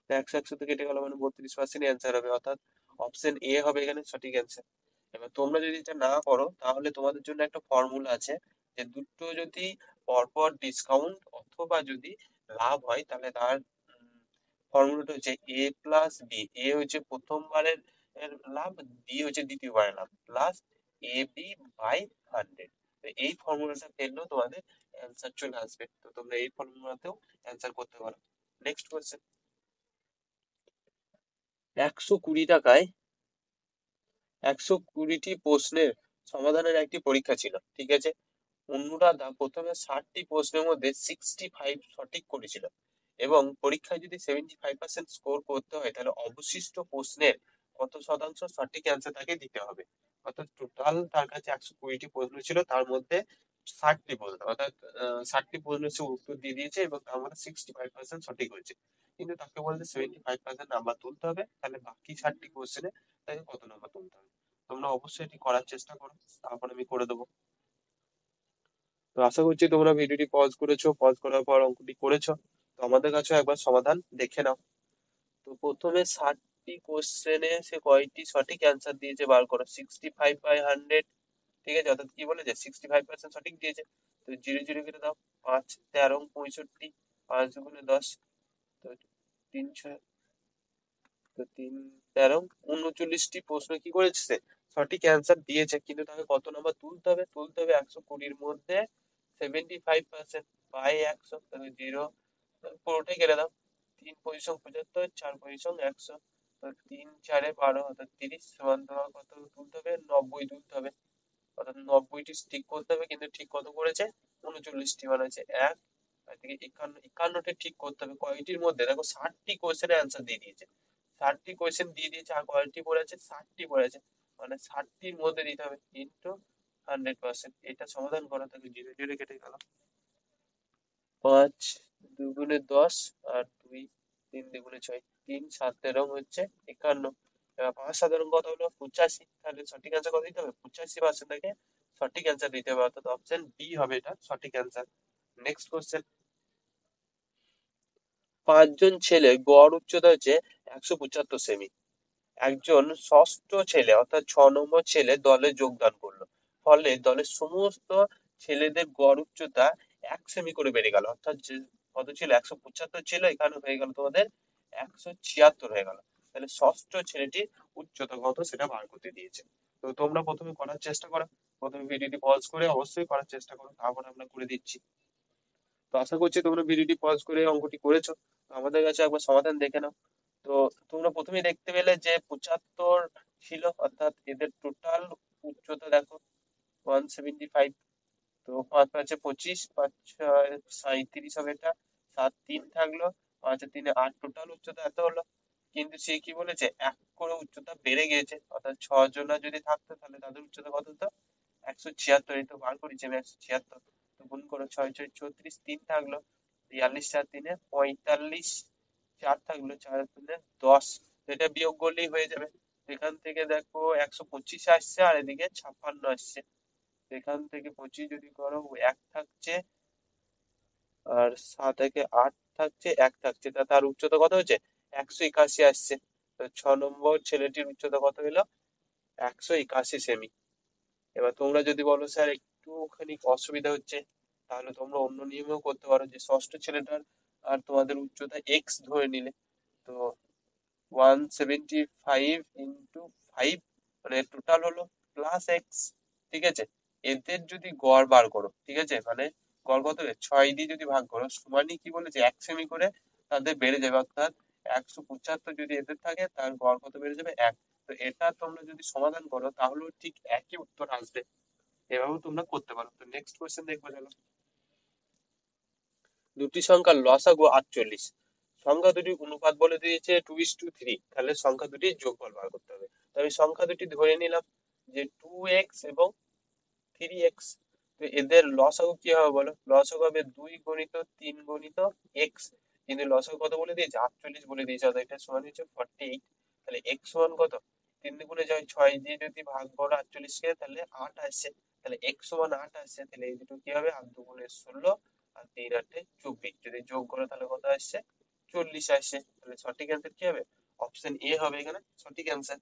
100 কেটে গেল, মানে 32% অ্যান্সার হবে, অর্থাৎ অপশন এ হবে এখানে সঠিক অ্যান্সার। এবার তোমরা যদি এটা না করো, তাহলে তোমাদের জন্য একটা ফর্মুলা আছে, যে দুটো যদি পরপর ডিসকাউন্ট অথবা যদি লাভ হয়, তাহলে তার ফর্মুলাটা হচ্ছে A+B। এ হচ্ছে প্রথমবারের লাভ, বি হচ্ছে দ্বিতীয়বারের লাভ, প্লাস AB/100। এই ফর্মুলাটা পেলেও তোমাদের অ্যান্সার চলে আসবে। তো তোমরা এই ফর্মুলাতেও অ্যান্সার করতে পারো। Next question. 120 টাকায় 120টি প্রশ্নের সমাধানের একটি পরীক্ষা ছিল, ঠিক আছে? অনুরাধা প্রথমে 60টি প্রশ্নের মধ্যে 65 সঠিক করেছিল, এবং পরীক্ষায় যদি 75% স্কোর করতে হয়, তাহলে অবশিষ্ট প্রশ্নের কত শতাংশ সঠিক অ্যান্সার তাকে দিতে হবে। অর্থাৎ টোটাল তার কাছে 120টি প্রশ্ন ছিল, তার মধ্যে 60টি প্রশ্ন অর্থাৎ 60টি প্রশ্ন সে উত্তর দিয়ে দিয়েছে এবং তার মধ্যে 65% সঠিক হয়েছে। কিন্তু তাকে বলছে 75% নাম্বার তুলতে হবে, তাহলে বাকি 60টি কোশ্চেনে তাকে কত নাম্বার তুলতে হবে। তোমরা অবশ্যই এটি করার চেষ্টা করো, তারপর আমি করে দেবো। তো আশা করছি তোমরা ভিডিওটি পজ করেছো, পজ করার পর অঙ্কটি করেছো। তো আমাদের কাছে একবার সমাধান দেখে নাও। তো প্রথমে 60টি কোশ্চেনে সে কয়টি সঠিক অ্যান্সার দিয়েছে বার করো। 65/100, ঠিক আছে, অর্থাৎ কি বলেছে 65% সঠিক দিয়েছে। তো 0 0 কেটে দাও, 5 13 65, 5 গুণে 10, তো 300, তো 3 13 39টি প্রশ্ন কি করেছে সে সঠিক অ্যান্সার দিয়েছে, কিন্তু তাকে কত নাম্বার তুলতে হবে? তুলতে হবে 120-র মধ্যে 75% বাই 100, তাহলে 0, পুরোটাই কেটে দাও। 3×75, 4×100, তো 3×4=12, অর্থাৎ 30 সমান তোমার কত তুলতে হবে? 90 তুলতে হবে। অর্থাৎ 90টি ঠিক করতে হবে, কিন্তু ঠিক কত করেছে? 39টি, মানে হচ্ছে 1 আর থেকে 51টি ঠিক করতে হবে। কয়টির মধ্যে? দেখো 60টি কোশ্চেনের অ্যান্সার দিয়ে দিয়েছে, 60টি কোশ্চেন দিয়ে দিয়েছে, আর কয়টি পড়ে আছে? 60টি পড়ে আছে, মানে 60টির মধ্যে দিতে হবে ইন্টু 100%। এটা সমাধান করা, তাকে 0 0 কেটে গেল। 5 2 গুণে 10 আর 2 3 2 গুণে 6, 3 7 13 হচ্ছে 51। এবার 5 সাধারণ কত হলো? 85। তাহলে সঠিক অ্যান্সার কত দিতে হবে? 85% থেকে সঠিক অ্যান্সার দিতে হবে, অর্থাৎ অপশন বি হবে এটা সঠিক অ্যান্সার। Next question. 5 জন ছেলের গড় উচ্চতা হচ্ছে 175 সেমি। একজন ষষ্ঠ ছেলে অর্থাৎ 6 নম্বর ছেলে দলে যোগদান করলো, ফলে দলের সমস্ত ছেলেদের গড় উচ্চতা 1 সেমি করে বেড়ে গেল। অর্থাৎ যে কত ছিল? 175 ছিল, এখানে হয়ে গেল তোমাদের 176 হয়ে গেল। তাহলে ষষ্ঠ ছেলেটির উচ্চতা কত সেটা বার করতে দিয়েছে। তো তোমরা প্রথমে করার চেষ্টা করো, প্রথমে ভিডিওটি পজ করে অবশ্যই করার চেষ্টা করো, তারপর আমরা করে দিচ্ছি। তো আশা করছি তোমরা ভিডিওটি পজ করে অঙ্কটি করেছো। তো আমাদের কাছে একবার সমাধান দেখে নাও। তো তোমরা প্রথমেই দেখতে পেলে যে 75 ছিল, অর্থাৎ এদের টোটাল উচ্চতা দেখো 175। তো 5 5 25, 5 6 37 হবে, এটা 7 3 থাকলো, 5 আর 3 8, টোটাল উচ্চতা এত হলো। কিন্তু সে কি বলেছে? এক করে উচ্চতা বেড়ে গিয়েছে, অর্থাৎ 6 জনা যদি থাকতো তাহলে তাদের উচ্চতা কত হতো? 176। এই তো বার করেছি আমি 176। তো গুণ করো, 6 6 34, 3 থাকলো, 42 4 3 45, 4 থাকলো, 4 3 10। এটা বিয়োগ করলেই হয়ে যাবে। এখান থেকে দেখো 125 আসছে, আর এদিকে 56 আসছে। এখান থেকে 25 যদি করো, 1 থাকছে, আর 7 থেকে 8 থাকছে, 1 থাকছে, তা তার উচ্চতা কত হচ্ছে? 181 আসছে। তো 6 নম্বর ছেলেটির উচ্চতা কত হলো? 181 সেমি। এবার তোমরা যদি বলো স্যার একটুখানি অসুবিধা হচ্ছে, তাহলে তোমরা অন্য নিয়মেও করতে পারো, যে ষষ্ঠ ছেলেটার আর তোমাদের উচ্চতা এক্স ধরে নিলে। তো 175 ইন্টু 5, মানে টোটাল হলো প্লাস এক্স, ঠিক আছে। এদের যদি গড় বার করো, ঠিক আছে, মানে গড় কত হবে? 6 দিয়ে যদি ভাগ করো, সমানই কি বলেছে? 1 সেমি করে তাদের বেড়ে যাবে, অর্থাৎ 175 যদি এদের থাকে, তার গড় কত বেড়ে যাবে? 1। তো এটা তোমরা যদি সমাধান করো তাহলেও ঠিক একই উত্তর আসবে। এভাবেও তোমরা করতে পারো। তো নেক্সট কোয়েশ্চেন দেখবো, চলো। দুটি সংখ্যার লসাগু 48, সংখ্যা দুটির অনুপাত বলে দিয়েছে 2:3, তাহলে সংখ্যা দুটির যোগফল বার করতে হবে। তো আমি সংখ্যা দুটি ধরে নিলাম যে 2x এবং 3x। তো এদের লসাগু কি হবে বলো? লসাগু হবে 2 × 3 × x, কিন্তু লসাগু কত বলে দিয়েছে? 48 বলে দিয়েছে, অর্থাৎ এটা সমান হচ্ছে 48। তাহলে x সমান কত? 3 × 6, 6 দিয়ে যদি ভাগ করো 48 কে, তাহলে 8 আসছে। তাহলে x সমান 8 আসছে, তাহলে এই দুটো কি হবে? 8 2 × 16 আর 3 8 24, যদি যোগ করো তাহলে কত আসছে? 40 আসছে। তাহলে সঠিক অ্যান্সার কি হবে? অপশন এ হবে এখানে সঠিক অ্যান্সার।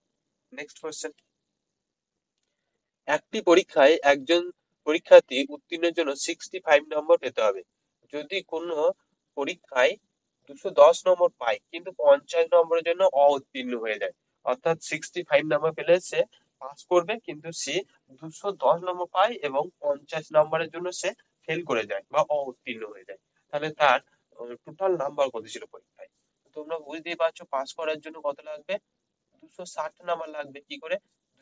Next question. একটি পরীক্ষায় একজন পরীক্ষার্থী উত্তীর্ণের জন্য 65 নম্বর পেতে হবে। যদি কোনো পরীক্ষায় 210 নম্বর পায় কিন্তু 50 নম্বরের জন্য অউত্তীর্ণ হয়ে যায়, অর্থাৎ 65 নম্বর পেলে সে পাস করবে, কিন্তু সে 210 নম্বর পায় এবং 50 নম্বরের জন্য সে ফেল করে যায় বা অউত্তীর্ণ হয়ে যায়, তাহলে তার টোটাল নাম্বার কত ছিল পরীক্ষায়? তোমরা বুঝতেই পারছো পাস করার জন্য কত লাগবে? 260 নাম্বার লাগবে। কি করে?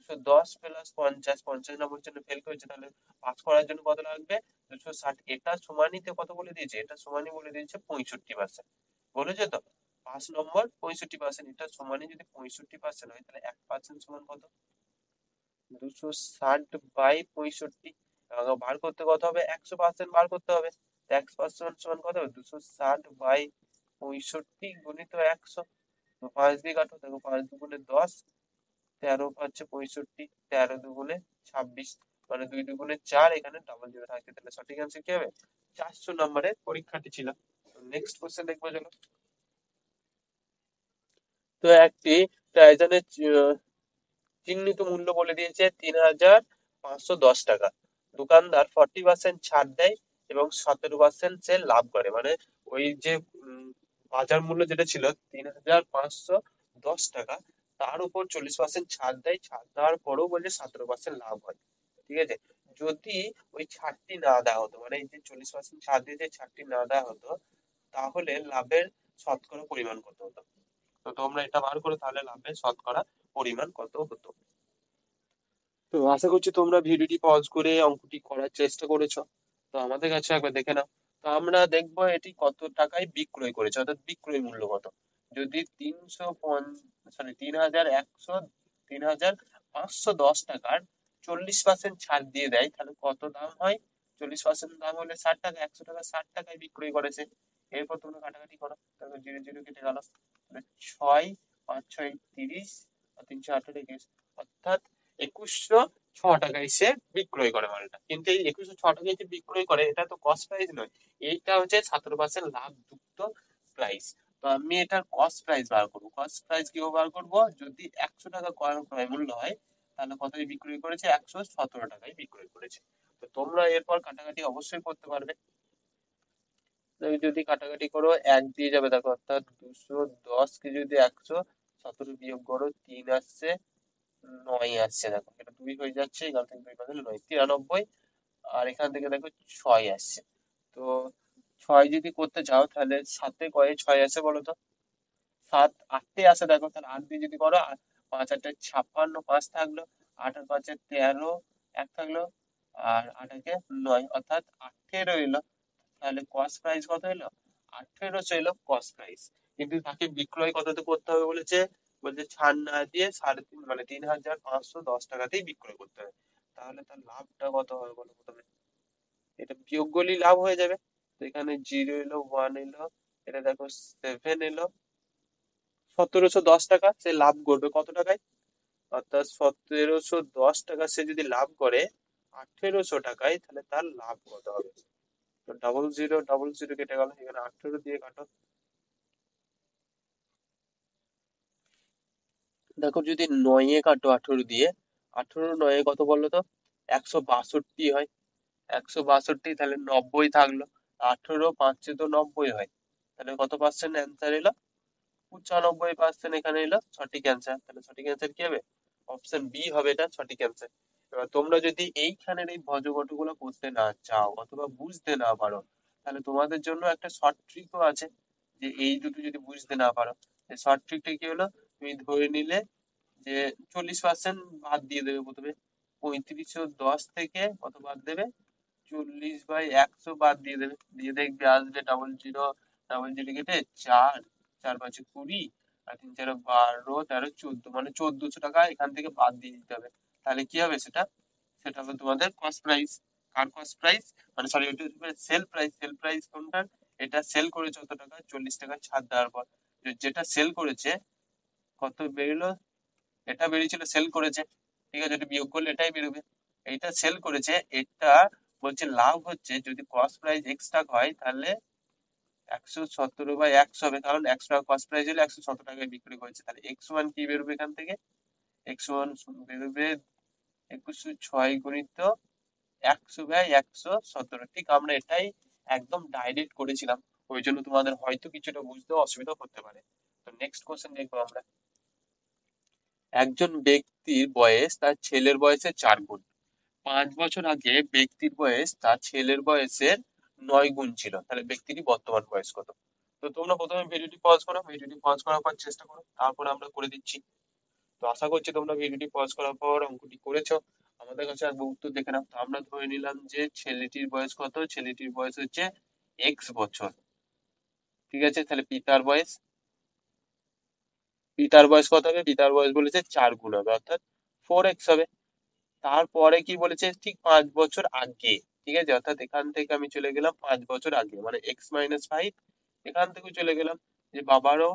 210 প্লাস 50, 50 নম্বরের জন্য ফেল করেছে, তাহলে পাস করার জন্য কত লাগবে? 260। এটা সমানই তো কত বলে দিয়েছে? এটা সমানই বলে দিয়েছে 65%, বলেছে তো। 5 নম্বর 65%, এটা সমানে যদি 65% হয় তাহলে 1% সমান কত? 260/65। বার করতে কত হবে? 100% বার করতে হবে। 1% সমান কত হবে? 260/65 গুণিত 100। তো 5 দিয়ে কাটো, দেখো 5 দুগুণে 10, 13×5 = 65, 13 দুগুণে 26, মানে 2 দুগুণে 4, এখানে ডাবল জিরো থাকছে, তাহলে সঠিক অ্যান্সার কি হবে? 400 নম্বরের পরীক্ষাটি ছিল। নেক্সট কোশ্চেন দেখবো চলো। তো একটি টাইটানের চিহ্নিত মূল্য বলে দিয়েছে 3,510 টাকা। দোকানদার 40% ছাড় দেয় এবং 17% সে লাভ করে, মানে ওই যে উম, বাজার মূল্য যেটা ছিল 3,510 টাকা, তার উপর 40% ছাড় দেয়, ছাড় দেওয়ার পরেও বলছে 17% লাভ হয়। ঠিক আছে, যদি ওই ছাড়টি না দেওয়া হতো, মানে এই যে 40% ছাড় দিয়ে যে ছাড়টি না দেওয়া হতো, তাহলে লাভের শতকরা পরিমাণ কত হতো? তো তোমরা এটা বার করো, তাহলে লাভের শতকরা পরিমাণ কত হতো। তো আশা করছি তোমরা ভিডিওটি পজ করে অঙ্কটি করার চেষ্টা করেছো। তো আমাদের কাছে একবার দেখে নাও। তো আমরা দেখবো এটি কত টাকায় বিক্রয় করেছে, অর্থাৎ বিক্রয় মূল্য কত। যদি 3,510 টাকার 40% ছাড় দিয়ে দেয়, তাহলে কত দাম হয়? 40% দাম হলে 60 টাকা, 100 টাকা 60 টাকায় বিক্রয় করেছে। এরপর তোমরা কাটাকাটি করো, তাহলে 0 0 কেটে গেল। তাহলে 6 5 6 30, আর 3 8 অর্থাৎ 2,106 টাকায় সে বিক্রয় করে মালটা। কিন্তু এই 2,106 টাকায় যে বিক্রয় করে, এটা তো কস্ট প্রাইস নয়, এইটা হচ্ছে 17% লাভ যুক্ত প্রাইস। তো আমি এটার কস্ট প্রাইস বার করবো। কস্ট প্রাইস কিভাবে বার করবো? যদি 100 টাকা ক্রয় মূল্য হয়, তাহলে কতই বিক্রয় করেছে? 117 টাকায় বিক্রয় করেছে। তো তোমরা এরপর কাটাকাটি অবশ্যই করতে পারবে। তো যদি কাটাকাটি করো, 1 দিয়ে যাবে দেখো, অর্থাৎ 210 কে যদি 117 বিয়োগ করো, 3 আসছে, 9 আসছে, দেখো এটা 2 হয়ে যাচ্ছে, এখান থেকে 2 বাদলে 9, 93। আর এখান থেকে দেখো 6 আসছে। তো 6 যদি করতে চাও, তাহলে সাতে কয়ে 6 আসে বলো তো? 7 8টে আসে, দেখো তাহলে 8 দিয়ে যদি করো, 5 8 56, 5 থাকলো, 8 আর 5 13, 1 থাকলো, আর 8 একে 9, অর্থাৎ 18 এলো। তাহলে কস্ট প্রাইস কত এলো? 1800 এলো কস্ট প্রাইস। কিন্তু তাকে বিক্রয় কততে করতে হবে বলেছে? বলছে ছাড় না দিয়ে 3.5, মানে 3,510 টাকাতেই বিক্রয় করতে হবে। তাহলে তার লাভটা কত হবে বলো প্রথমে? এটা বিয়োগ করলেই লাভ হয়ে যাবে। তো এখানে 0 এলো, 1 এলো, এটা দেখো 7 এলো, 1710 টাকা সে লাভ করবে কত টাকায়? অর্থাৎ 1710 টাকা সে যদি লাভ করে 1800 টাকায়, তাহলে তার লাভ কত হবে? তো 0 0 0 কেটে গেল, এখানে 18 দিয়ে কাটো। দেখো যদি 9 এ কাটো 18 দিয়ে, 18 9 কত বললো তো? 162 হয়। 162, তাহলে 90 থাকলো। 18 5 তো 90 হয়, তাহলে কত পার্সেন্ট অ্যান্সার এলো? 95% এখানে এলো সঠিক অ্যান্সার। তাহলে সঠিক অ্যান্সার কি হবে? অপশন বি হবে এটা সঠিক অ্যান্সার। এবার তোমরা যদি এইখানের এই ভজগট করতে না চাও অথবা বুঝতে না পারো, তাহলে তোমাদের জন্য একটা শর্ট ট্রিকও আছে, যে এই দুটো যদি বুঝতে না পারো, শর্ট ট্রিকটা কি হলো? তুমি ধরে নিলে যে 40% বাদ দিয়ে দেবে প্রথমে। 3510 থেকে কত বাদ দেবে? 40/100 বাদ দিয়ে দেবে, দিয়ে দেখবে আসবে 0 0 0 কেটে 4, 4 5 20, আর 3 4 12 13 14, মানে 1400 টাকা এখান থেকে বাদ দিয়ে দিতে হবে। তাহলে কি হবে সেটা? সেটা হবে তোমাদের কস্ট প্রাইস। কার কস্ট প্রাইস? মানে সরি, ওইটা সেল প্রাইস। সেল প্রাইস কোনটার? এটা সেল করেছে কত টাকা? 40 টাকা ছাড় দেওয়ার পর। যেটা সেল করেছে কত বেরোলো? এটা বেরিয়েছিল সেল করেছে, ঠিক আছে, এটা বিয়োগ করলে এটাই বেরোবে। এইটা সেল করেছে, এটা বলছে লাভ হচ্ছে, যদি কস্ট প্রাইস এক্স টাকা হয়, তাহলে 117/100 হবে, কারণ 100 টাকা কস্ট প্রাইস হলে 117 টাকায় বিক্রি করেছে। তাহলে এক্স ওয়ান কি বেরোবে এখান থেকে? এক্স ওয়ান বেরোবে 2106 গুণিত 100/117। ঠিক আমরা এটাই একদম ডাইরেক্ট করেছিলাম, ওই জন্য তোমাদের হয়তো কিছুটা বুঝতে অসুবিধা হতে পারে। তো নেক্সট কোশ্চেন দেখবো আমরা। একজন ব্যক্তির বয়স তার ছেলের বয়সের 4 গুণ। 5 বছর আগে ব্যক্তির বয়স তার ছেলের বয়সের 9 গুণ ছিল, তাহলে ব্যক্তির বর্তমান বয়স কত? তো তোমরা প্রথমে ভিডিওটি পজ করো, ভিডিওটি পজ করার পর চেষ্টা করো, তারপরে আমরা করে দিচ্ছি। তো আশা করছি তোমরা ভিডিওটি পজ করার পর অঙ্কটি করেছো। আমাদের কাছে একবার উত্তর দেখে নাও। তো আমরা ধরে নিলাম যে ছেলেটির বয়স কত? ছেলেটির বয়স হচ্ছে X বছর। ঠিক আছে, তাহলে পিতার বয়স বিটার বয়স কত হবে? বিটার বয়স বলেছে 4 গুণ হবে, অর্থাৎ 4x হবে। তারপরে কি বলেছে? ঠিক 5 বছর আগে। ঠিক আছে, অর্থাৎ এখান থেকে আমি চলে গেলাম 5 বছর আগে, মানে x-5। এখান থেকে চলে গেলাম যে বাবারও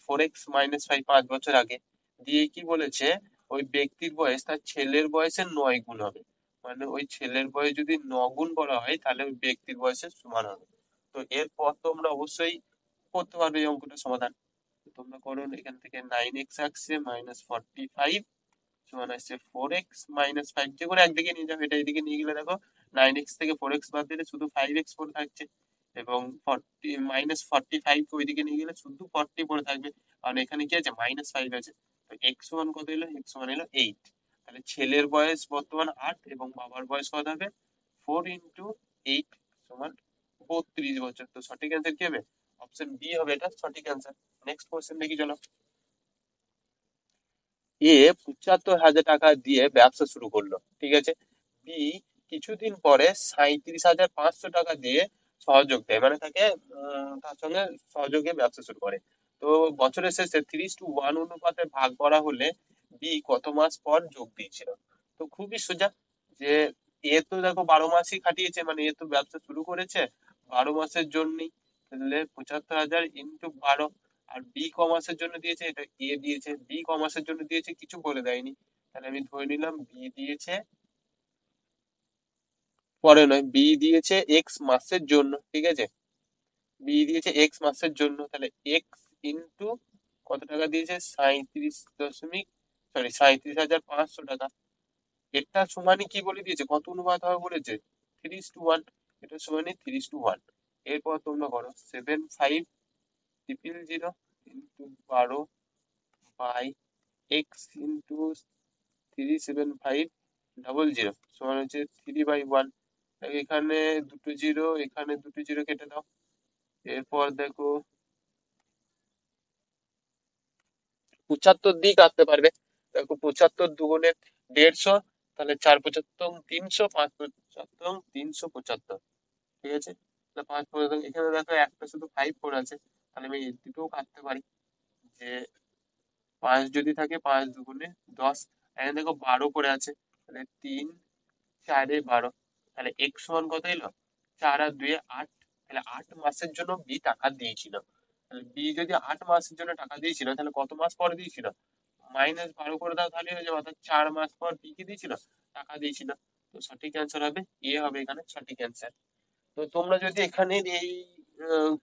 4x-5 5 বছর আগে। দিয়ে কি বলেছে? ওই ব্যক্তির বয়স তার ছেলের বয়সের 9 গুণ হবে। মানে ওই ছেলের বয়স যদি 9 গুণ করা হয় তাহলে ওই ব্যক্তির বয়সের সমান হবে। তো এরপর তোমরা অবশ্যই করতে পারবে এই অঙ্কটা সমাধান। তো তোমরা করো, এখান থেকে 9x আসছে -45 সমান আসছে 4x-5, যে কোনো একদিকে নিয়ে যাবে, এটা এদিকে নিয়ে গেলে দেখো 9x থেকে 4x বাদ দিলে শুধু 5x পড়ে থাকছে, এবং 40 -45 কে ওইদিকে নিয়ে গেলে শুধু 40 পড়ে থাকবে। কারণ এখানে কি আছে? -5 আছে। তো x1 কত এলো? x1 এলো 8। তাহলে ছেলের বয়স বর্তমান 8 এবং বাবার বয়স কত হবে? 4 × 8 সমান 32 বছর। তো সঠিক অ্যান্সার কি হবে? অপশন বি হবে এটা সঠিক অ্যান্সার। নেক্সট কোশ্চেন দেখি চলো। 75,000 টাকা দিয়ে ব্যবসা শুরু করলো, ঠিক আছে। বি কিছুদিন পরে 37,500 টাকা দিয়ে সহযোগ দেয়, মানে তাকে তার সঙ্গে সহযোগে ব্যবসা শুরু করে। তো বছরের শেষে 3:1 অনুপাতে ভাগ করা হলে বি কত মাস পর যোগ দিয়েছিল? তো খুবই সোজা, যে এ তো দেখো 12 মাসই খাটিয়েছে, মানে এ তো ব্যবসা শুরু করেছে 12 মাসের জন্যই। তাহলে 75,000 ইন্টু 12। আর বি কমার্সের জন্য দিয়েছে, এটা এ দিয়েছে, বি কমার্সের জন্য দিয়েছে, কিছু বলে দেয়নি। তাহলে আমি ধরে নিলাম বি দিয়েছে, পরে নয়, বি দিয়েছে এক্স মাসের জন্য, ঠিক আছে। বি দিয়েছে এক্স মাসের জন্য, তাহলে এক্স ইন্টু কত টাকা দিয়েছে? 37,500 টাকা। এটা সমানই কি বলে দিয়েছে? কত অনুপাত হবে বলেছে? 3:1। এটা সমানই 3:1। এরপর তোমরা করো 75,000 ইন্টু 12 বাই এক্স ইন্টু 37,500 সমান হচ্ছে 3/1। এখানে দুটো জিরো, এখানে দুটো জিরো কেটে দাও। এরপর দেখো 75 দিয়ে কাটতে পারবে। দেখো 75 × 2 = 150, তাহলে 4×75 = 300, 5×75 = 375। ঠিক আছে, তাহলে 5×75, এখানে দেখো একটা শুধু 5 পড়ে আছে, তাহলে আমি এর দিকেও কাটতে পারি, যে 5 যদি থাকে 5×2 = 10। এখানে দেখো 12 পড়ে আছে, তাহলে 3×4 = 12। তাহলে এক্স সমান কত এলো? 4 আর 2 = 8। তাহলে 8 মাসের জন্য বি টাকা দিয়েছিল। তাহলে বি যদি 8 মাসের জন্য টাকা দিয়েছিল, তাহলে কত মাস পরে দিয়েছিল? -12 করে দাও, তাহলে হয়ে যাবে, অর্থাৎ 4 মাস পর বি কি দিয়েছিল? টাকা দিয়েছিল। তো সঠিক অ্যান্সার হবে এ, হবে এখানে সঠিক অ্যান্সার। তো তোমরা যদি এখানে এই আহ,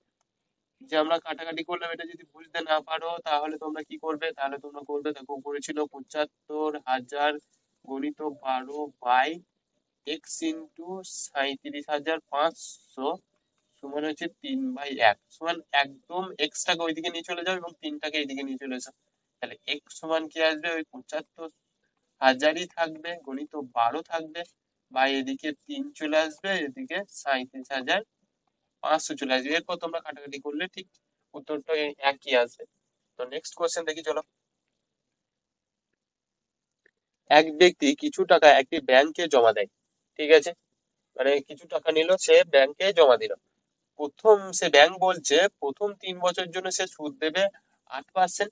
যে আমরা কাটাকাটি করলাম এটা যদি বুঝতে না পারো, তাহলে তোমরা কি করবে? তাহলে তোমরা করবে, দেখো উপরে ছিল 75,000 গণিত 12 বাই এক্স ইন্টু 37,500 সমান হচ্ছে 3/1 সমান, একদম এক্সটাকে ওইদিকে নিয়ে চলে যাও এবং 3টাকে এইদিকে নিয়ে চলে এসো। তাহলে এক্স সমান কি আসবে? ওই 75,000ই থাকবে, গণিত 12 থাকবে, বা এদিকে 3 চলে আসবে, এদিকে 37,500 চলে আসবে। এরপর তোমরা কাটাকাটি করলে ঠিক উত্তরটা একই আসবে। তো নেক্সট কোয়েশ্চেন দেখি চলো। এক ব্যক্তি কিছু টাকা একটি ব্যাংকে জমা দেয়, ঠিক আছে। মানে কিছু টাকা নিল, সে ব্যাংকে জমা দিল। সে ব্যাংক বলছে প্রথম 3 বছরের জন্য সে সুদ দেবে 8%,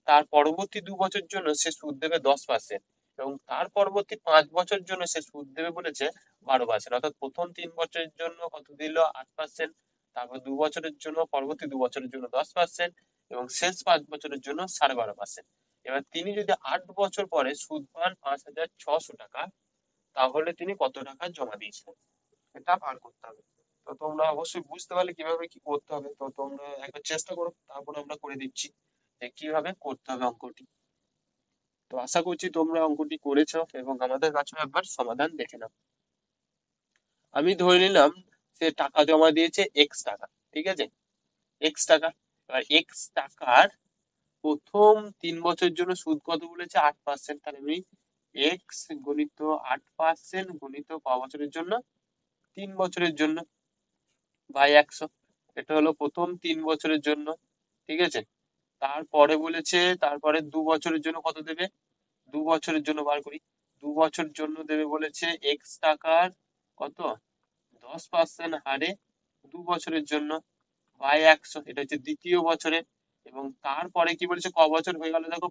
তার পরবর্তী 2 বছর জন্য সে সুদ দেবে 10%, এবং তার পরবর্তী 5 বছরের জন্য সে সুদ দেবে বলেছে 12%। অর্থাৎ প্রথম 3 বছরের জন্য কত দিল? 8%, তারপর 2 বছরের জন্য, পরবর্তী 2 বছরের জন্য 10%, এবং শেষ 5 বছরের জন্য 12.5%। এবার তিনি যদি 8 বছর পরে সুদ পান 5,600 টাকা, তাহলে তিনি কত টাকা জমা দিয়েছিলেন? এটা বার করতে হবে। তো তোমরা অবশ্যই বুঝতে পারলে কিভাবে কি করতে হবে। তো তোমরা একবার চেষ্টা করো, তারপর আমরা করে দিচ্ছি যে কিভাবে করতে হবে অঙ্কটি। তো আশা করছি তোমরা অঙ্কটি করেছো এবং আমাদের কাছেও একবার সমাধান দেখে নাও। আমি ধরে নিলাম সে টাকা জমা দিয়েছে এক্স টাকা, ঠিক আছে, এক্স টাকা। এবার এক্স টাকার প্রথম 3 বছরের জন্য সুদ কত বলেছে? 8%। তাহলে আমি এক্স গণিত 8% গণিত ক বছরের জন্য? 3 বছরের জন্য, বাই 100। এটা হলো প্রথম 3 বছরের জন্য, ঠিক আছে। তারপরে বলেছে তারপরে 2 বছরের জন্য কত দেবে? 2 বছরের জন্য বার করি। 2 বছরের জন্য দেবে বলেছে এক্স টাকার কত? 10% হারে 2 বছরের জন্য, বাই 100। এটা হচ্ছে দ্বিতীয় বছরে। এবং তারপরে কি বলেছে ক বছর হয়ে গেল দেখো,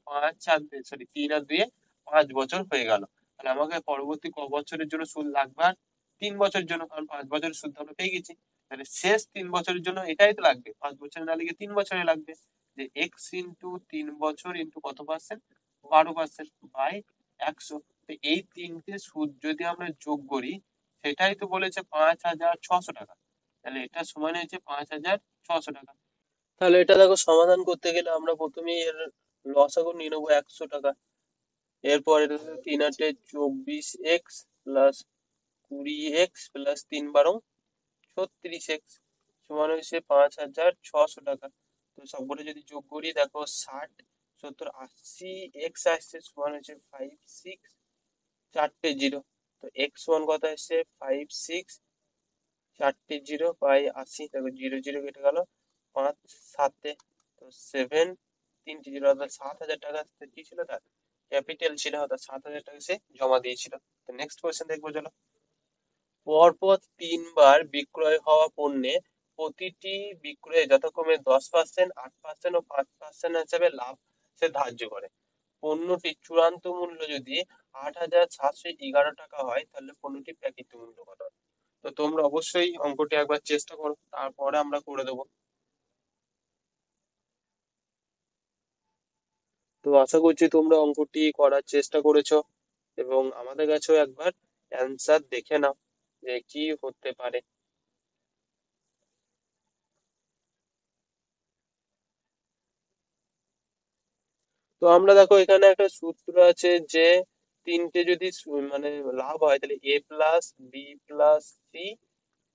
3 আর 2 5 বছর হয়ে গেল। তাহলে আমাকে পরবর্তী ক বছরের জন্য সুদ লাগবে? আর 3 বছরের জন্য, কারণ 5 বছরের সুদ তো আমরা পেয়ে গেছি। তাহলে শেষ 3 বছরের জন্য এটাই তো লাগবে, 5 বছরে না লিখে 3 বছরে লাগবে। যে এক্স ইন্টু 3 বছর ইন্টু কত পার্সেন্ট, 12% বাই 100। তো এই তিনটে সুদ যদি আমরা যোগ করি, সেটাই তো বলেছে 5,600 টাকা। তাহলে এটা সমান হয়েছে 5,600 টাকা। তাহলে এটা দেখো সমাধান করতে গেলে আমরা প্রথমেই এর লসাগু নিয়ে নেবো 100 টাকা। এরপর এটা হলো 3 × 8 = 24 x plus 20 x plus 3 × 12 = 36 x সমান হয়েছে 5,600 টাকা। তো সবগুলো যদি যোগ করি দেখো 60, 70, 80 এক্স আসছে, সমান হয়েছে 56, চারটে জিরো। তো এক্স ওয়ান কত আসছে 56, চারটে জিরো বাই 80, দেখো জিরো জিরো কেটে গেল, 5 7, তো 7, তিনটে জিরো, অর্থাৎ 7,000 টাকা কি ছিল তার, ক্যাপিটাল ছিল, অর্থাৎ 7,000 টাকা সে জমা দিয়েছিল। তো নেক্সট কোয়েশ্চেন দেখবো চলো। পরপর 3 বার বিক্রয় হওয়া পণ্যে প্রতিটি বিক্রয়ে যথাক্রমে 10%, 8% ও 5% হিসাবে লাভ সে ধার্য করে। পণ্যটির চূড়ান্ত মূল্য যদি 8,711 টাকা হয়, তাহলে পণ্যটির প্যাকেট মূল্য কত হবে? তো তোমরা অবশ্যই অঙ্কটি একবার চেষ্টা করো, তারপরে আমরা করে দেবো। তো আশা করছি তোমরা অঙ্কটি করার চেষ্টা করেছো এবং আমাদের কাছেও একবার অ্যান্সার দেখে নাও যে কি হতে পারে। তো আমরা দেখো এখানে একটা সূত্র আছে যে তিনটে যদি মানে লাভ হয়, তাহলে A plus B plus C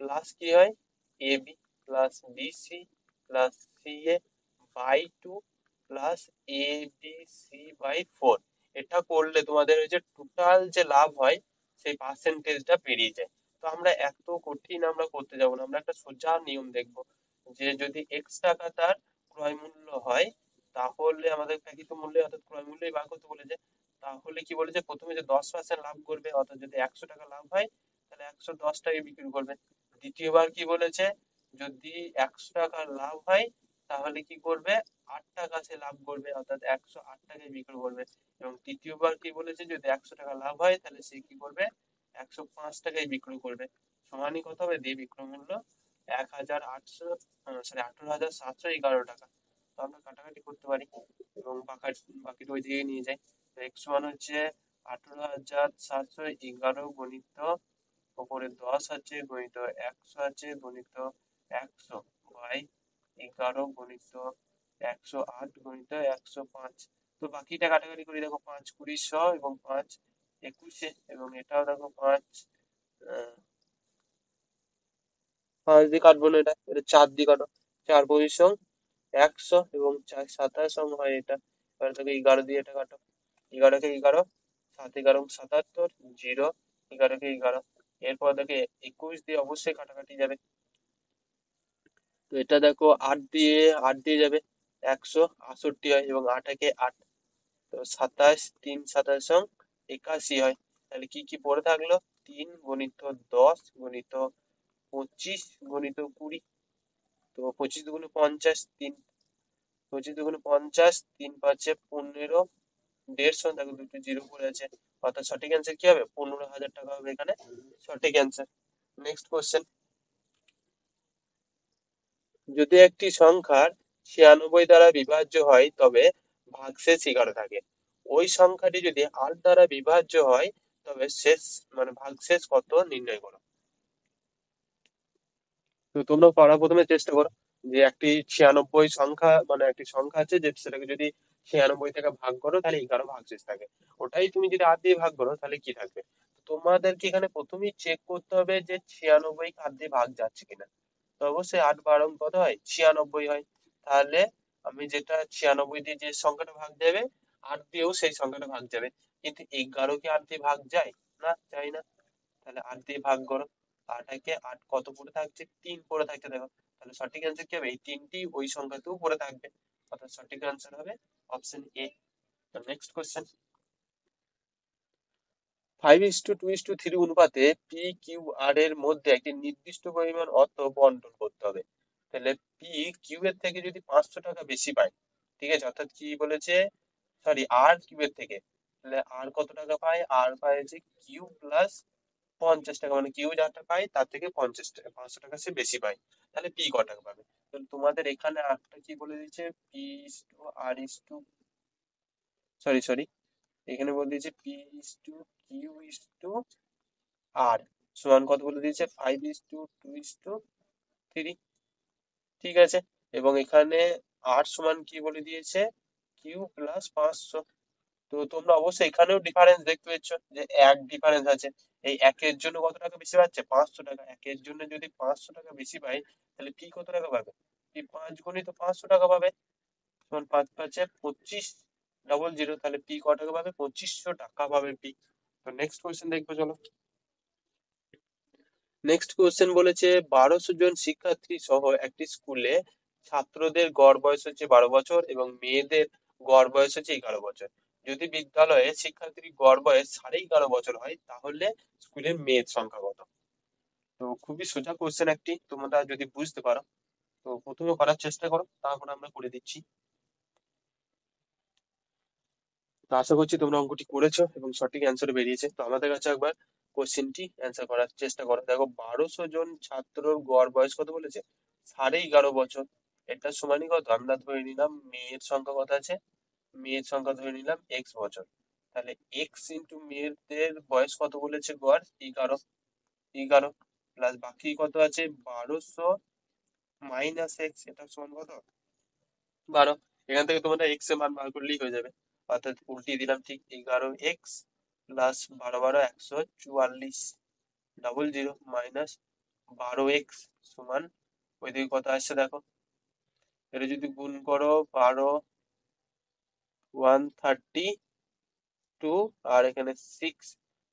plus কি হয়, A B plus B C plus C A by 2 plus A B C by 4। এটা করলে তোমাদের ওই যে টোটাল যে লাভ হয় সেই পার্সেন্টেজটা বেরিয়ে যায়। তো আমরা এত কঠিন আমরা করতে যাবো না, আমরা একটা সোজা নিয়ম দেখবো যে যদি এক্স টাকা তার ক্রয় মূল্য হয়, তাহলে আমাদের প্যাকিত মূল্যে অর্থাৎ ক্রয় মূল্যই বার করতে বলেছে। তাহলে কি বলেছে, প্রথমে যে 10% লাভ করবে, অর্থাৎ যদি 100 টাকা লাভ হয় তাহলে 110 টাকায় বিক্রি করবে। দ্বিতীয়বার কি বলেছে, যদি 100 টাকার লাভ হয় তাহলে কি করবে, 8 টাকা সে লাভ করবে, অর্থাৎ 108 টাকায় বিক্রি করবে। এবং তৃতীয়বার কি বলেছে, যদি 100 টাকা লাভ হয় তাহলে সে কি করবে, 105 টাকায় বিক্রি করবে। সমানই কত হবে, দিয়ে বিক্রয় মূল্য 18,711 টাকা। তো আমরা কাটাকাটি করতে পারি এবং বাকিটা ওই দিকে নিয়ে যাই। তো এক্স ওয়ান হচ্ছে 18,711 গণিত ওপরে 10 আছে গণিত 100 আছে গণিত 100 বাই 11 গণিত 108 গণিত 105। তো বাকিটা কাটাকাটি করি, দেখো 5 × 20 = 100 এবং 5 × 21 এবং এটাও দেখো 5 দিয়ে কাটবো না, এটা 4 দিয়ে কাটো, 4 × 25 = 100 এবং 4 × 27 হয় এটা। এবার দেখো 11 দিয়ে এটা কাটো, 11 × 11, 7 × 11 = 77, জিরো, 11 × 11। এরপর দেখো 21 দিয়ে অবশ্যই কাটাকাটি যাবে। তো এটা দেখো 8 দিয়ে যাবে, 168 হয় এবং 8 × 8 = 8। তো 27, 3 × 27 = 81 হয়। তাহলে কি কি পড়ে থাকলো, 3 × 10 × 25 × 20। তো 25 × 50, 25 × 50, 3 × 5 = 15, 150, দেখো দুটো জিরো পড়ে আছে, অর্থাৎ সঠিক অ্যান্সার কি হবে, 15,000 টাকা হবে এখানে সঠিক অ্যান্সার। Next question. যদি একটি সংখ্যার 96 দ্বারা বিভাজ্য হয় তবে ভাগশেষ 11 থাকে। ওই সংখ্যাটি যদি 8 দ্বারা বিভাজ্য হয় তবে শেষ মানে ভাগশেষ কত নির্ণয় করো। তো তোমরা পড়া প্রথমে চেষ্টা করো যে একটি 96 সংখ্যা মানে একটি সংখ্যা আছে, যে সেটাকে যদি 96 থেকে ভাগ করো তাহলে 11 ভাগশেষ থাকে। ওটাই তুমি যদি 8 দিয়ে ভাগ করো তাহলে কি থাকবে। তোমাদেরকে এখানে প্রথমেই চেক করতে হবে যে 96 কে 8 দিয়ে ভাগ যাচ্ছে কিনা। তো অবশ্যই 8 × 12 কত হয়, 96 হয়। তাহলে আমি যেটা 96 দিয়ে যে সংখ্যাটা ভাগ যাবে, 8 দিয়েও সেই সংখ্যাটা ভাগ যাবে। কিন্তু 11 কে 8 দিয়ে ভাগ যায় না, যায় না। তাহলে 8 দিয়ে ভাগ করো, 8 কত পড়ে থাকছে, 3 পড়ে থাকছে দেখো। তাহলে সঠিক অ্যান্সার কি হবে, এই তিনটি ওই সংখ্যাতেও পড়ে থাকবে, অর্থাৎ সঠিক অ্যান্সার হবে অপশন এ। তো নেক্সট কোশ্চেন। 5:2:3 অনুপাতে পি কিউ আর এর মধ্যে একটি নির্দিষ্ট পরিমাণ অর্থ বন্টন করতে হবে। তাহলে পি কিউ এর থেকে যদি 500 টাকা বেশি পায়, ঠিক আছে, অর্থাৎ কি বলেছে, সরি আর কিউবের থেকে, তাহলে আর কত টাকা পায়, আর পায় হচ্ছে কিউ প্লাস 50 টাকা, মানে কিউ যারটা পায় তার থেকে 50 টাকা, 500 টাকা সে বেশি পায়। তাহলে পি ক টাকা পাবে? তো তোমাদের এখানে আরটা কি বলে দিচ্ছে, P is to R is to, sorry এখানে বলে দিয়েছে P is to Q is to R, সমান কত বলে দিয়েছে, 5:2:3। ঠিক আছে, এবং এখানে আর সমান কি বলে দিয়েছে, কিউ প্লাস 500। তো তোমরা অবশ্যই এখানেও ডিফারেন্স দেখতে পেয়েছো যে এক ডিফারেন্স আছে। এই একের জন্য কত টাকা বেশি পাচ্ছে, 500 টাকা। একের জন্য যদি 500 টাকা বেশি পাই, তাহলে পি কত টাকা পাবে, পি 5 গুণিত 500 টাকা পাবে, তখন 5×5=25, ডবল জিরো, তাহলে পি কত টাকা পাবে, 2500 টাকা পাবে পি। তো নেক্সট কোয়েশ্চেন দেখবো চলো। নেক্সট কোয়েশ্চেন বলেছে 1200 জন শিক্ষার্থী সহ একটি স্কুলে ছাত্রদের গড় বয়স হচ্ছে 12 বছর এবং মেয়েদের গড় বয়স হচ্ছে 11 বছর। যদি বিদ্যালয়ে শিক্ষার্থীর গড় বয়স 11.5 বছর হয়, তাহলে স্কুলের মেয়ের সংখ্যা কত? তো খুবই সোজা কোয়েশ্চেন একটি, তোমরা যদি বুঝতে পারো তো প্রথমে করার চেষ্টা করো, তারপর আমরা করে দিচ্ছি। তো আশা করছি তোমরা অঙ্কটি করেছো এবং সঠিক অ্যান্সার বেরিয়েছে। তো আমাদের কাছে একবার কোশ্চেনটি অ্যান্সার করার চেষ্টা করো। দেখো 1200 জন ছাত্রর গড় বয়স কত বলেছে, 11.5 বছর। এটা সমানই কত, আমরা ধরে নিলাম মেয়ের সংখ্যা কত আছে, মেয়ের সংখ্যা ধরে নিলাম x বছর। তাহলে এক্স ইন্টু মেয়েদের বয়স কত বলেছে, গড় 11, প্লাস বাকি কত আছে 1200 মাইনাস এক্স, এটা সমান কত, 12। এখান থেকে তোমরা এক্স এর মান বার করলেই হয়ে যাবে, অর্থাৎ উল্টিয়ে দিলাম ঠিক, 11x plus 12 12 144, double zero minus 12x সমান, ওইদিকে কত আসছে দেখো, এটা যদি গুণ করো 12 132, আর এখানে 6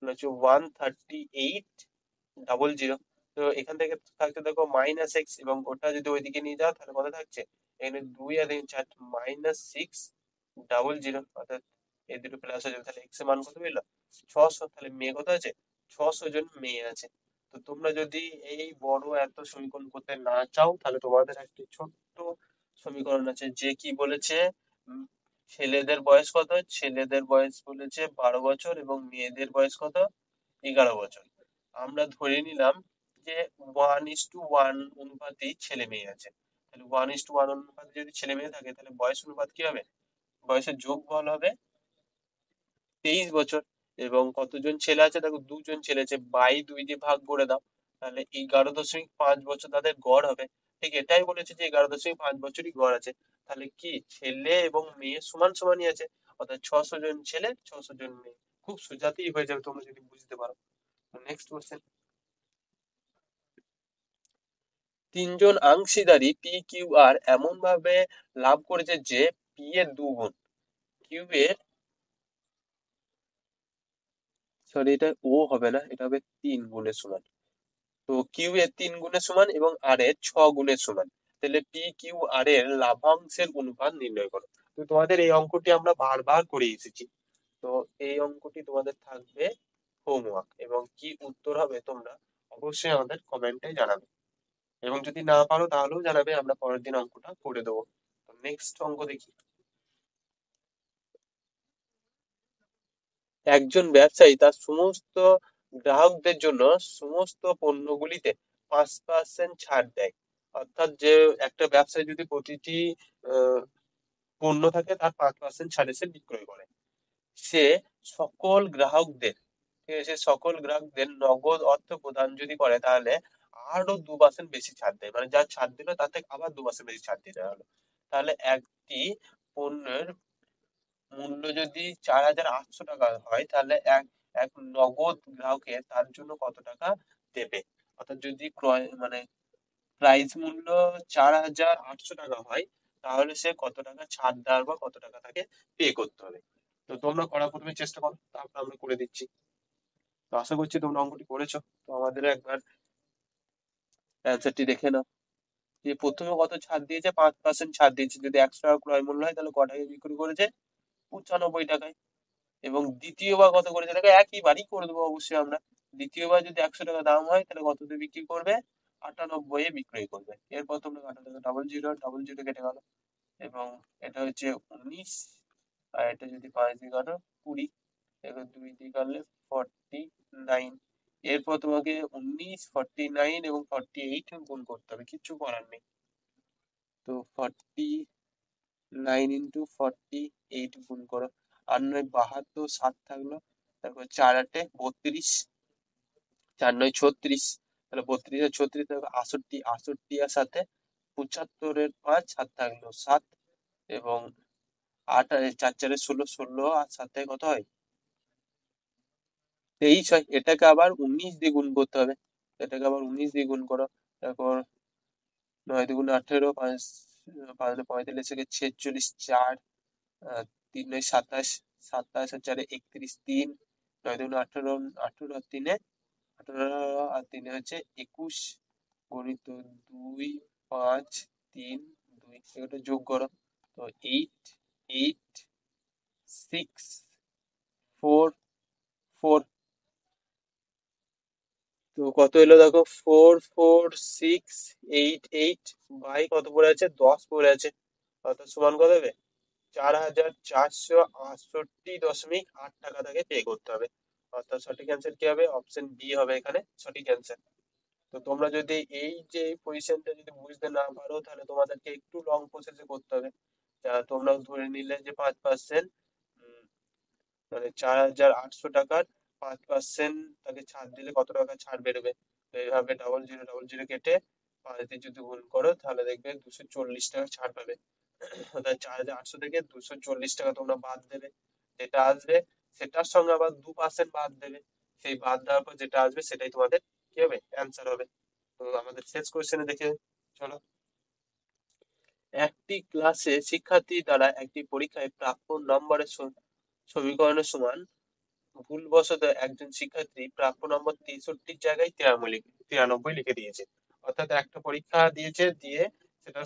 হচ্ছে 138, ডবল জিরো। তো এখান থেকে থাকছে দেখো মাইনাস এক্স, এবং ওটা যদি ওইদিকে নিয়ে যাও তাহলে কত থাকছে, এখানে 2 আর 3 4, -6, ডবল জিরো, অর্থাৎ এই দুটো প্লাস হয়ে যাবে। তাহলে এক্স এর মান কত পেলো, 600। তাহলে মেয়ে কত আছে, 600 জন মেয়ে আছে। তো তোমরা যদি এই বড় এত সমীকরণ করতে না চাও, তাহলে তোমাদের একটি ছোট্ট সমীকরণ আছে, যে কি বলেছে, উম, ছেলেদের বয়স কত, ছেলেদের বয়স বলেছে 12 বছর এবং মেয়েদের বয়স কত, 11 বছর। আমরা ধরে নিলাম যে 1:1 অনুপাতেই ছেলে মেয়ে আছে। তাহলে 1:1 অনুপাতে যদি ছেলে মেয়ে থাকে, তাহলে বয়স অনুপাত কি হবে, বয়সের যোগফল হবে 23 বছর। এবং কতজন ছেলে আছে, দেখো 2 জন ছেলে আছে, 2 দিয়ে ভাগ করে দাও, তাহলে 11.5 বছর তাদের গড় হবে। ঠিক এটাই বলেছে যে 11.5 বছরই গড় আছে। তাহলে কি ছেলে এবং মেয়ে সমান সমানই আছে, অর্থাৎ 600 জন ছেলে 600 জন মেয়ে। খুব সোজাতেই হয়ে যাবে তোমরা যদি বুঝতে পারো। নেক্সট কোশ্চেন, তিনজন অংশীদারি পি কিউ আর এমন ভাবে লাভ করেছে যে পি এর 2 গুণ, কিউ এর, সরি এটা ও হবে না, এটা হবে 3 গুণের সমান। তো কিউ এর 3 গুণের সমান এবং আর এর 6 গুণের সমান। তাহলে পি কিউ আর এর লাভাংশের অনুপাত নির্ণয় করো। তো তোমাদের এই অঙ্কটি আমরা বারবার করে এসেছি। তো এই অঙ্কটি তোমাদের থাকবে হোমওয়ার্ক, এবং কি উত্তর হবে তোমরা অবশ্যই আমাদের কমেন্টে জানাবে, এবং যদি না পারো তাহলেও জানাবে, আমরা পরের দিন অঙ্কটা করে দেবো। নেক্সট অঙ্ক দেখি। একজন ব্যবসায়ী তার সমস্ত গ্রাহকদের জন্য সমস্ত পণ্যগুলিতে 5% ছাড় দেয়। অর্থাৎ যে একটা ব্যবসায়ী যদি প্রতিটি আহ, পণ্য থাকে তার 5% ছাড়ে সে বিক্রয় করে, সে সকল গ্রাহকদের, ঠিক আছে, সকল গ্রাহকদের নগদ অর্থ প্রদান যদি করে, তাহলে আরো 2% বেশি ছাড় দেয়, মানে যা ছাড় দিল তার থেকে আবার 2% বেশি ছাড় দিতে হলো। তাহলে একটি পণ্যের মূল্য যদি 4,800 টাকা হয়, তাহলে এক এক নগদ গ্রাহকের তার জন্য কত টাকা দেবে। অর্থাৎ যদি ক্রয় মানে প্রাইস মূল্য 4,800 টাকা হয়, তাহলে সে কত টাকা ছাড় দেওয়ার বা কত টাকা তাকে পে করতে হবে। তো তোমরা করার প্রথমে চেষ্টা করো, তারপর আমরা করে দিচ্ছি। তো আশা করছি তোমরা অঙ্কটি করেছো। তো আমাদের একবার অ্যান্সারটি দেখে নাও, যে প্রথমে কত ছাড় দিয়েছে, 5% ছাড় দিয়েছে। যদি 100 টাকা ক্রয় মূল্য হয়, তাহলে ক টাকায় বিক্রি করেছে, 95 টাকায়। এবং দ্বিতীয়বার কত করেছে, দেখো একইবারই করে দেবো অবশ্যই আমরা। দ্বিতীয়বার যদি 100 টাকা দাম হয়, তাহলে কততে বিক্রি করবে, 98 এ বিক্রয় করবে। এরপর তোমরা কাটা, দেখো ডাবল জিরো ডাবল জিরো কেটে গেল, এবং এটা হচ্ছে 19, আর এটা যদি 5 দিয়ে কাটো 20, এবার 2 দিয়ে কাটলে 49। এরপর তোমাকে 19, 49 এবং 48 গুণ করতে হবে, কিচ্ছু করার নেই। তো 49 ইন্টু 48 গুণ করো, আর 9 72, 7 থাকলো, তারপর 4 8 32, 4 9 36, তাহলে 32 আর 36 থাকবে 68, 68 আর সাথে 75 এর 5 হাত থাকলো 7, এবং 8 আর 4 4 16, 16 আর সাথে কত হয় 23 হয়। এটাকে আবার 19 দিয়ে গুণ করতে হবে, এটাকে আবার 19 দিয়ে গুণ করো। তারপর 9 দুগুণ 18, 5 5 45 থেকে 46, 4 3 9 27, 27 আর 4 31, 3 9 দুগুণ 18, 18 আর 3 18 আর 3 হচ্ছে 21, গণিত 2 5 3 2, এগুলো যোগ করো। তো 8 8 6 4 4, তো কত এলো দেখো, 4468 বাই কত পড়ে আছে, 10 পড়ে আছে, অর্থাৎ সমান কত হবে, 4468.8 টাকা তাকে পে করতে হবে। অর্থাৎ সঠিক অ্যান্সার কি হবে, অপশন বি হবে এখানে সঠিক অ্যান্সার। তো তোমরা যদি এই যে পজিশনটা যদি বুঝতে না পারো, তাহলে তোমাদেরকে একটু লং প্রসেসে করতে হবে। তোমরা ধরে নিলে যে 5%, মানে 4800 টাকার 5% তাকে ছাড় দিলে কত টাকা ছাড় বেরোবে। তো এইভাবে 0000 কেটে 5 দিয়ে যদি গুণ করো, তাহলে দেখবে 240 টাকা ছাড় পাবে। অর্থাৎ 4800 থেকে 240 টাকা তোমরা বাদ দেবে, যেটা আসবে সেটার সঙ্গে আবার 2% বাদ দেবে, সেই বাদ দেওয়ার পর যেটা আসবে সেটাই তোমাদের কি হবে, অ্যান্সার হবে। তো আমাদের শেষ কোশ্চেনে দেখে চলো। একটি ক্লাসে শিক্ষার্থী দ্বারা একটি পরীক্ষায় প্রাপ্য নম্বরের সমীকরণের সমান ভুলবশত একজন শিক্ষার্থী প্রাপ্য নম্বর 63 জায়গায় 93 লিখে দিয়েছে। অর্থাৎ একটা পরীক্ষা দিয়েছে, দিয়ে সেটা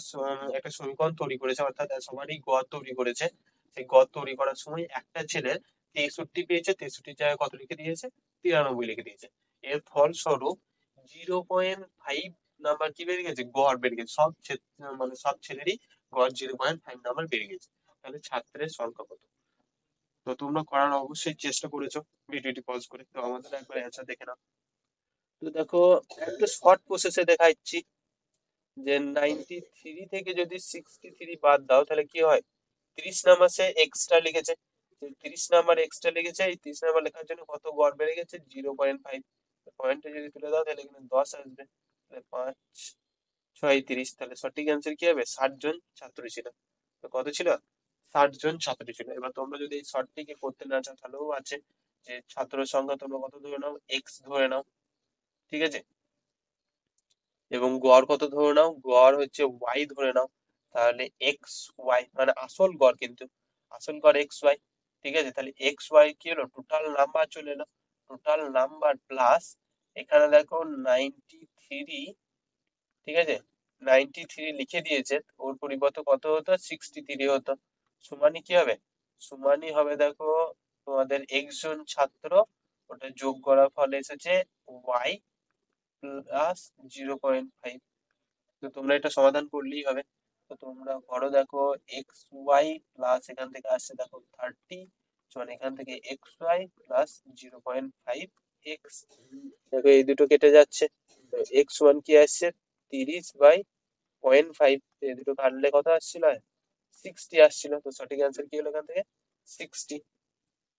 একটা সমীকরণ তৈরি করেছে, অর্থাৎ সবারই গড় তৈরি করেছে। সেই গড় তৈরি করার সময় একটা ছেলে 63 পেয়েছে, 63 জায়গায় কত লিখে দিয়েছে, 93 লিখে দিয়েছে। এর ফলস্বরূপ 0.5 নাম্বার কি বেড়ে গেছে, গড় বেড়ে গেছে, মানে সব ছেলেরই গড় 0.5 নাম্বার বেড়ে গেছে। তাহলে ছাত্রের সংখ্যা কত? তো তোমরা করার অবশ্যই চেষ্টা করেছো ভিডিওটি পজ করে, তো আমাদের একবার অ্যান্সার দেখে নাও। তো দেখো, একটু শর্ট প্রসেসে দেখাচ্ছি, যে 93 থেকে যদি 63 বাদ দাও তাহলে কি হয়, 30 নাম্বার সে এক্সট্রা লিখেছে, 30 নাম্বার এক্সট্রা লিখেছে, এই 30 নাম্বার লেখার জন্য কত গড় বেড়ে গেছে, 0.5। পয়েন্টে যদি তুলে দাও তাহলে এখানে 10 আসবে, তাহলে 5 6 30, তাহলে সঠিক অ্যান্সার কি হবে, 60 জন ছাত্র ছিল। তো কত ছিল, 60 জন ছাত্র ছিল। এবার তোমরা যদি এই শর্টটিকে করতে না চাও, তাহলেও আছে, যে ছাত্রের সংখ্যা তোমরা কত ধরে নাও, এক্স ধরে নাও, ঠিক আছে, এবং গড় কত ধরে নাও, গড় হচ্ছে ওয়াই ধরে নাও। তাহলে এক্স ওয়াই মানে আসল গড়, কিন্তু আসল গড় এক্স ওয়াই, ঠিক আছে। তাহলে এক্স ওয়াই কি হলো, টোটাল নাম্বার চলে এলো, টোটাল নাম্বার প্লাস এখানে দেখো 93, ঠিক আছে, 93 লিখে দিয়েছে, ওর পরিবর্তে কত হতো, 63 হতো, সমানই কি হবে, সমানই হবে দেখো তোমাদের এক্স জন ছাত্র, ওটা যোগ করার ফলে এসেছে ওয়াই প্লাস 0.5। তো তোমরা এটা সমাধান করলেই হবে। তো তোমরা করো, দেখো এক্স ওয়াই প্লাস এখান থেকে আসছে দেখো 30, মানে এখান থেকে এক্স ওয়াই প্লাস 0.5 এক্স, দেখো এই দুটো কেটে যাচ্ছে, তো এক্স ওয়ান কি আসছে, 30/0.5, এই দুটো কাটলে কত আসছিল, 60 আসছিল। তো সঠিক অ্যান্সার কি হলো এখান থেকে, 60।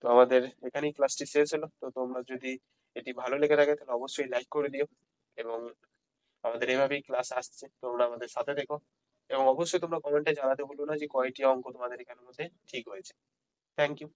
তো আমাদের এখানেই ক্লাসটি শেষ হলো। তো তোমরা যদি এটি ভালো লেগে থাকে তাহলে অবশ্যই লাইক করে দিও, এবং আমাদের এভাবেই ক্লাস আসছে, তোমরা আমাদের সাথে দেখো, এবং অবশ্যই তোমরা কমেন্টে জানাতে ভুলো না যে কয়টি অঙ্ক তোমাদের এখানের মধ্যে ঠিক হয়েছে। Thank you.